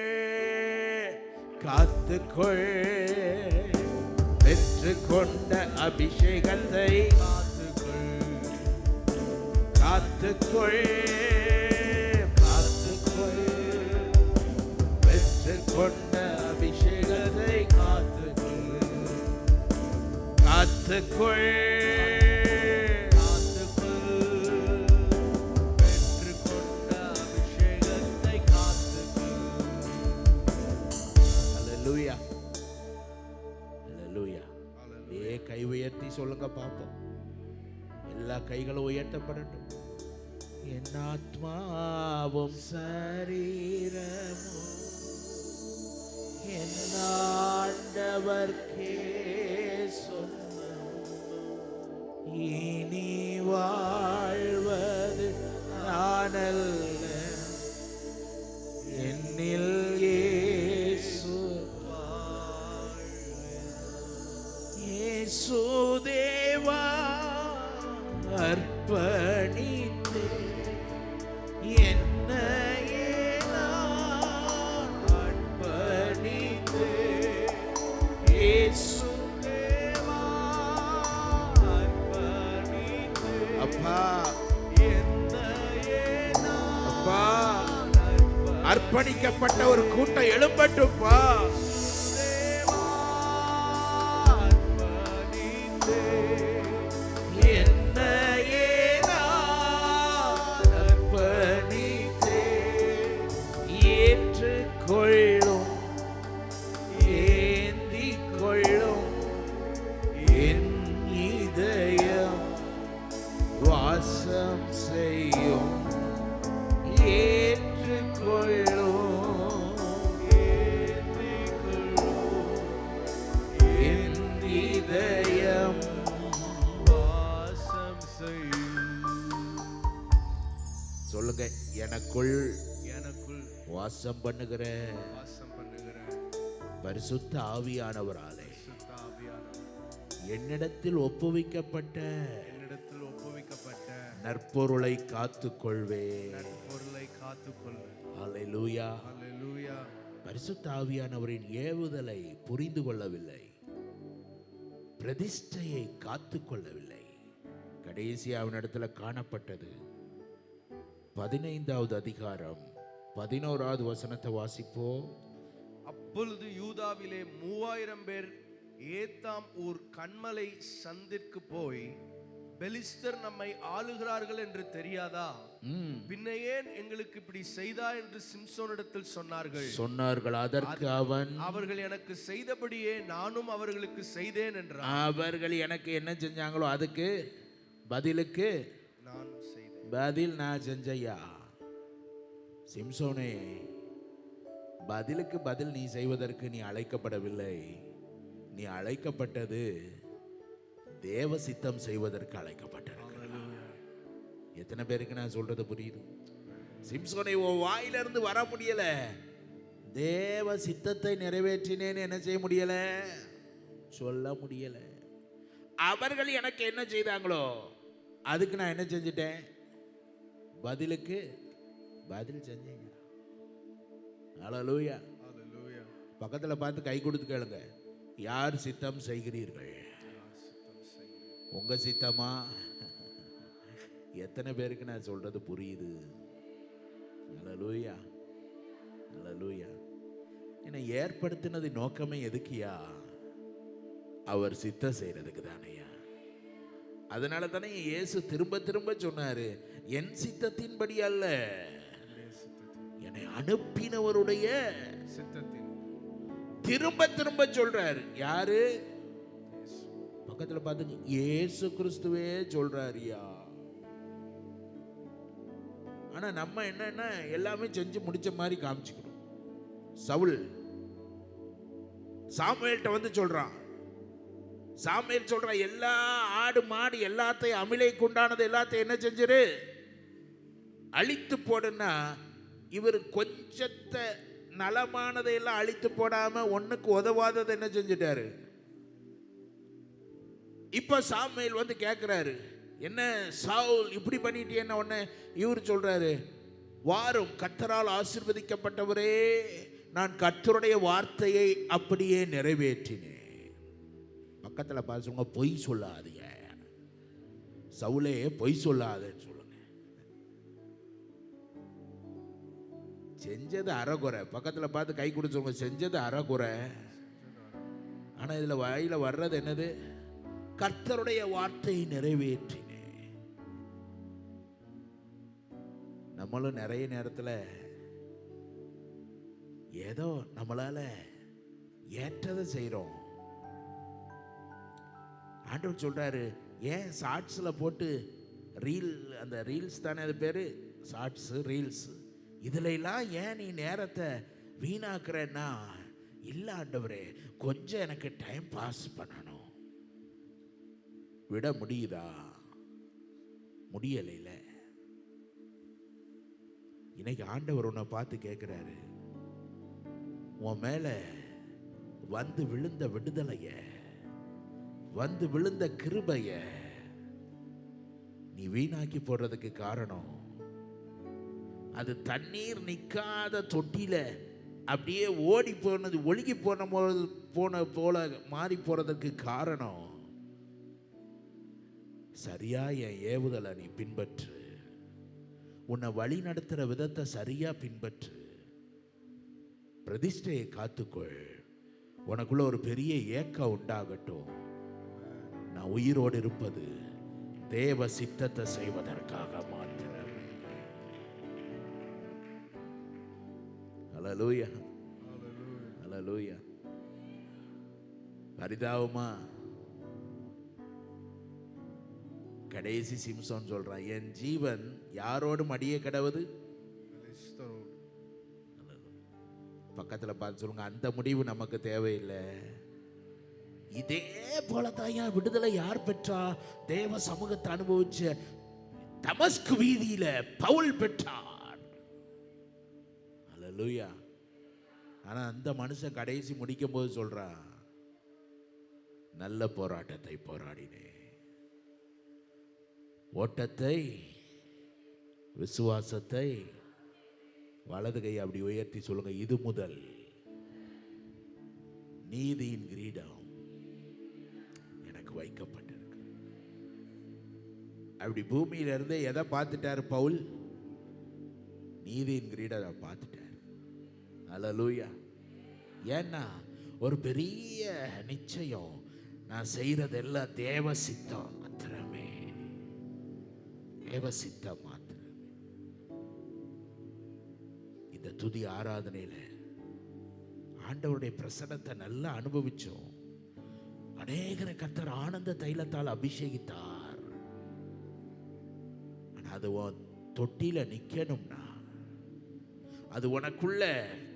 காத்துக்கொள், பெற்றுக்கொண்ட அபிஷேகத்தை காத்துக்கொள், காத்துக்கொள், பெற்றுக்கொண்ட அபிஷேகத்தை காத்துக்கொள், காத்துக்கொள், பெற்றுக்கொண்ட அபிஷேகத்தை காத்துக்கொள். அல்லேலூயா, அல்லேலூயா. அப்படியே கை உயர்த்தி சொல்லுங்க பாப்போம். எல்லா கைகளும் உயர்த்தப்படட்டும். என் ஆத்மாவும் சரீரமும் என் ஆண்டவர்க்கே சொந்தம். இனி வாழ்வது நானல்ல, என்னில் இயேசு இயேசு தேவா அர்ப்பணித்தே என்னையே நான் அர்ப்பணித்தே. இயேசு தேவா அர்ப்பணித்தே. அப்பா என்னையே நான் அப்பா, அர்ப்பணிக்கப்பட்ட ஒரு கூட்டம் எழும்பட்டும்பா. என்னையே நான் அர்ப்பணித்தே. ஏற்றுக்கொள்ளும், ஏந்திக் கொள்ளும் என் இதயம் வாசம் செய்யும். ஏற்றுக்கொள்ளும், ஏந்திக் கொள்ளும் என் இதயம் வாசம் செய்யும். சொல்லுங்க, எனக்குள் எனக்குள் வாசம் பண்ணுகிற வாசம் பண்ணுகிற பரிசுத்த ஆவியானவராலே சுத்த ஆவியானவர் என்னிடத்தில் ஒப்புவிக்கப்பட்ட என்னிடத்தில் ஒப்புவிக்கப்பட்ட நற்பொருளை காத்துக்கொள்வேன். நற்பொருளை காத்துக்கொள். அல்லேலூயா. அல்லேலூயா. பரிசுத்த ஆவியானவரின் ஏவுதலை புரிந்து கொள்ளவில்லை, பிரதிஷ்டையை காத்துக்கொள்ளவில்லை. கடைசி அவனிடத்துல காணப்பட்டது 15வது அதிகாரம் 11வது வசனத்தை வாசிப்போம். அப்பொழுது யூதாவிலே 3000 பேர் ஏத்தாம் ஊர் கன்மலை சந்திற்கு போய் பெலிஸ்தர் நம்மை ஆளுகிறார்கள் என்று தெரியாதா? பின்ன ஏன் எங்களுக்கு இப்படி செய்தா என்று சிம்சோனிடத்தில் சொன்னார்கள். அதற்கு அவன், அவர்கள் எனக்கு செய்தபடியே நானும் அவர்களுக்கு செய்தேன் என்றார். அவர்கள் எனக்கு என்ன செஞ்சாங்களோ அதுக்கு பதிலுக்கு நான் செய்தேன். பதில் நான் செஞ்சையா. சிம்சோனே, பதிலுக்கு பதில் நீ செய்வதற்கு நீ அழைக்கப்படவில்லை. நீ அழைக்கப்பட்டது தேவ சித்தம் செய்வதற்கு அழைக்கப்பட்டிருக்கிறார். எத்தனை பேருக்கு நான் சொல்றது புரியுது? சிம்சோனை, உன் வாயிலிருந்து வர முடியல, தேவ சித்தத்தை நிறைவேற்றினேன்னு என்ன செய்ய முடியல, சொல்ல முடியல. அவர்கள் எனக்கு என்ன செய்தாங்களோ அதுக்கு நான் என்ன செஞ்சிட்டேன், பதிலுக்கு பதில் செஞ்சேங்க. ஹல்லேலூயா. பக்கத்துல பார்த்து கை கொடுத்து கேளுங்க, யார் சித்தம் செய்கிறீர்கள்? உங்க சித்தமா? எத்தனை பேருக்கு நான் சொல்றது புரியுது? ஹல்லேலூயா, ஹல்லேலூயா. என்னை ஏற்படுத்தினது நோக்கமே எதுக்குயா? அவர் சித்தம் செய்யறதுக்கு தானையா. அதனால தானே இயேசு திரும்ப திரும்ப சொன்னாரு, என் சித்தத்தின்படி அல்ல, என்னை அனுப்பினவருடைய சித்தத்தின். திரும்ப திரும்ப சொல்றாரு. யாரு? பக்கத்துல பாத்துங்க, இயேசு கிறிஸ்துவே சொல்றாருயா. ஆனா நம்ம என்னன்னா எல்லாமே செஞ்சு முடிச்ச மாதிரி காமிச்சுக்கணும். சவுல் சாமுவேல்ட்ட வந்து சொல்றான். சாமுவேல் சொல்றான், எல்லா ஆடு மாடு எல்லாத்தையும் அமிலைக்கு உண்டானது எல்லாத்தையும் என்ன செஞ்சிரு, அழித்து போடுன்னா, இவர் கொஞ்சத்தை நலமானதை எல்லாம் அழித்து போடாம ஒண்ணுக்கு உதவாததை என்ன செஞ்சிட்டாரு. இப்ப சாமுவேல் வந்து கேட்கிறாரு, என்ன சவுல் இப்படி பண்ணிட்டேன்னு. உடனே இவர் சொல்றாரு, வாரும் கர்த்தரால் ஆசீர்வதிக்கப்பட்டவரே, நான் கர்த்தருடைய வார்த்தையை அப்படியே நிறைவேற்றினேன். பக்கத்துல பாசுங்க, பொய் சொல்லாதீங்க. சவுலே, பொய் சொல்லாதேன்னு சொல்லுங்க. செஞ்சது அறகுறை. பக்கத்துல பார்த்து கை கொடுத்து சொல்லுங்க, செஞ்சது அறகுறை. ஆனா இதுல வாயில வர்றது என்னது, கர்த்தருடைய வார்த்தையை நிறைவேற்றினேன். நம்மளும் நிறைய நேரத்தில் ஏதோ நம்மளால ஏற்றதை செய்கிறோம். ஆண்டவர் சொல்றாரு, ஏன் ஷார்ட்ஸில் போட்டு அந்த ரீல்ஸ் தானே அது பேர், ஷார்ட்ஸு ரீல்ஸ், இதுல எல்லாம் ஏன் நீ நேரத்தை வீணாக்குறேன்னா, இல்லை ஆண்டவரே, கொஞ்சம் எனக்கு டைம் பாஸ் பண்ணணும். விட முடியுதா? முடியலை. இன்னைக்கு ஆண்டவர் உன்னை பார்த்து கேட்கிறாரு, உன் மேல வந்து விழுந்த விடுதலைய, வந்து விழுந்த கிருபைய நீ வீணாக்கி போடுறதுக்கு காரணம், அது தண்ணீர் நிற்காத தொட்டில அப்படியே ஓடி போனது, ஒழுகி போன போல மாறி போறதுக்கு காரணம், சரியா என் ஏவுதலை நீ பின்பற்று, உன்னை வழி நடத்துற விதத்தை சரியா பின்பற்று, பிரதிஷ்டையை காத்துக்கொள், உனக்குள்ள ஒரு பெரிய ஏக்கம் உண்டாகட்டும். நான் உயிரோடு இருப்பது தேவ சித்தத்தை செய்வதற்காக மாத்திரம். ஹல்லேலூயா, ஹல்லேலூயா. பரிதாபமா கடைசி சிம்சோன் சொல்றான், என் ஜீவன் யாரோடு மடிய கிடவது? பக்கத்துல பார்த்து சொல்லுங்க, அந்த முடிவு நமக்கு தேவையில்லை. இதே போலதான் விடுதலை யார் பெற்றா? தேவ சமூகத்தை அனுபவிச்ச தமஸ்கு வீதியில பவுல் பெற்றார். ஹல்லேலூயா. ஆனா அந்த மனுஷன் கடைசி முடிக்கும் போது சொல்றான், நல்ல போராட்டத்தை போராடினேன், ஓட்டத்தை, விசுவாசத்தை, வலது கை அப்படி உயர்த்தி சொல்லுங்க, இது முதல் நீதியின் கிரீடம் எனக்கு வைக்கப்பட்டிருக்கு. அப்படி பூமியில இருந்தே எதை பார்த்துட்டாரு பவுல்? நீதியின் கிரீடத்தை பார்த்துட்டார். ஹல்லேலூயா. ஏன்னா ஒரு பெரிய நிச்சயம், நான் செய்யறதெல்லாம் தேவ சித்தம் மாத்திரமே. தேவ சித்தம் மாத்திரம். இந்த துதி ஆராதனையில ஆண்டவருடைய பிரசன்னத்தை நல்லா அனுபவிச்சோம். அநேகரை கர்த்தர் ஆனந்த தைலத்தால் அபிஷேகித்தார். ஆனா அது தொட்டில நிக்கணும்னா, அது உனக்குள்ள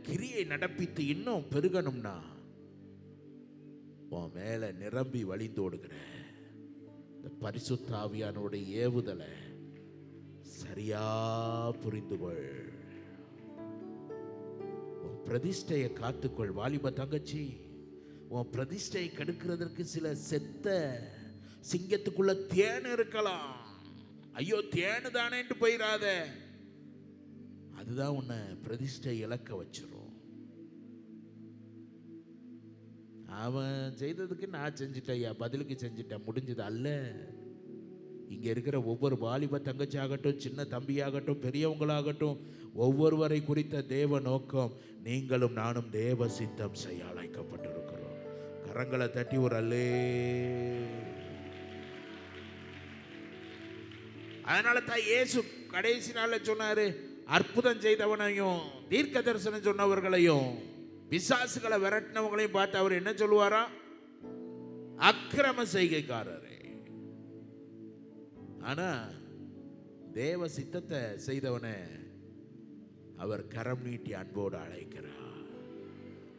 கிரியை நடப்பித்து இன்னும் பெருகணும்னா, உன் மேல நிரம்பி வழிந்தோடுகிற இந்த பரிசுத்த ஆவியானவருடைய ஏவுதலை சரியா புரிந்துகொள். உன் பிரதிஷ்டையை காத்துக்கொள். வாலிப தங்கச்சி, உன் பிரதிஷ்டையை கெடுக்கிறதற்கு சில செத்த சிங்கத்துக்குள்ள தேன் இருக்கலாம். ஐயோ தேனு தானேன்ட்டு போயிடாத. அதுதான் உன்னை பிரதிஷ்டை இழக்க வச்சிரும். அவன் செய்ததுக்கு நான் செஞ்சிட்டேயா, பதிலுக்கு செஞ்சிட்டேன், முடிஞ்சது அல்ல. இங்க இருக்கிற ஒவ்வொரு வாலிப தங்கச்சி ஆகட்டும், சின்ன தம்பியாகட்டும், பெரியவங்களாகட்டும், ஒவ்வொருவரை குறித்த தேவ நோக்கம் நீங்களும் நானும் தேவ சித்தம் செய்ய அழைக்கப்பட்டிருக்கிறோம். கரங்களை தட்டி ஒரு அல்லே. அதனால தான் இயேசு கடைசி நாள்ல சொன்னாரு, அற்புதம் செய்தவனையும் தீர்க்க தரிசனம் சொன்னவர்களையும் பிசாசுகளை விரட்டினவங்களையும் பார்த்து அவர் என்ன சொல்லுவாரா? அக்கிரம செய்கைக்காரரே. ஆனா தேவ சித்தத்தை செய்தவனை அவர் கரம் நீட்டி அன்போடு அழைக்கிறார்.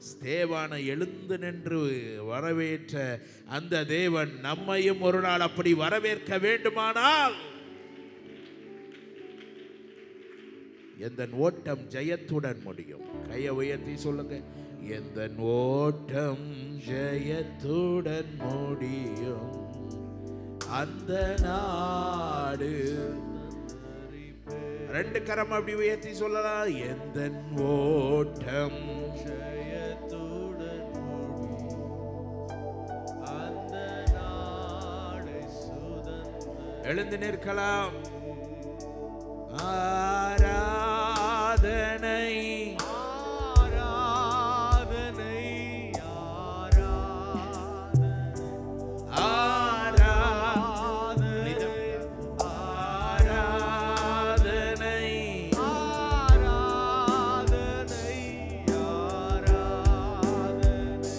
ஸ்தேவானை எழுந்து நின்று வரவேற்ற அந்த தேவன் நம்மையும் ஒரு நாள் அப்படி வரவேற்க வேண்டுமானால், எந்த ஓட்டம் ஜெயத்துடன் முடியும். கையை உயர்த்தி சொல்லுங்க, எந்த ஓட்டம் ஜெயத்துடன் முடியும், அந்த நாடு. ரெண்டு கரம் அப்படி உயர்த்தி சொல்லலாம், எந்த ஓட்டம் ஜெயத்துடன் முடியும், அந்த நாடு சுதந்திரம். எழுந்து நிற்கலாம். ஆராதனை ஆராதனை ஆராதனை ஆராதனை ஆராதனை ஆராதனை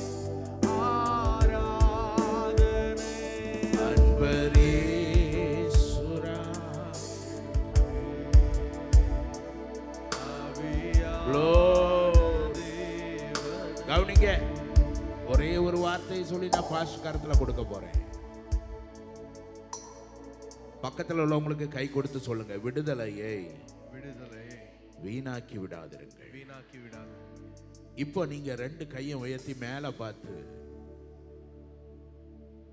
ஆராதனை அன்பரே கவனிங்க. ஒரே ஒரு வார்த்தையை சொல்லி நான் பாஸ்ட் கருத்துல கொடுக்க போறேன். பக்கத்தில் உள்ளவங்களுக்கு கை கொடுத்து சொல்லுங்க, விடுதலையை விடுதலையை வீணாக்கி விடாதிருங்கள். வீணாக்கி விடாது. இப்போ நீங்க ரெண்டு கையை உயர்த்தி மேல பார்த்து,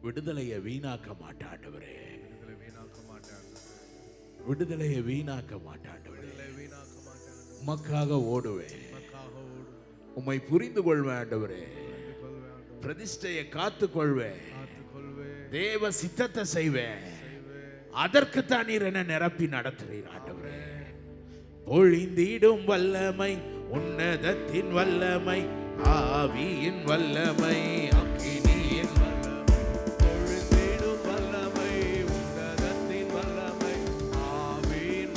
விடுதலையை வீணாக்க மாட்டாண்டவரே, வீணாக்க மாட்டாங்க, விடுதலையை வீணாக்க மாட்டாண்டவரே, வீணாக்க மாட்டாங்க, உமக்காக ஓடுவேன், உம்மை புரிந்து கொள்வேன் ஆண்டவரே, பிரதிஷ்டையை காத்துக்கொள்வேன், தேவ சித்தத்தை செய்வேன். அதற்குத்தான் நீர் என்ன நிரப்பி நடத்துகிறீர் ஆண்டவரே. பொழிந்திடும் வல்லமை, உன்னதத்தின் வல்லமை, ஆவியின் வல்லமை,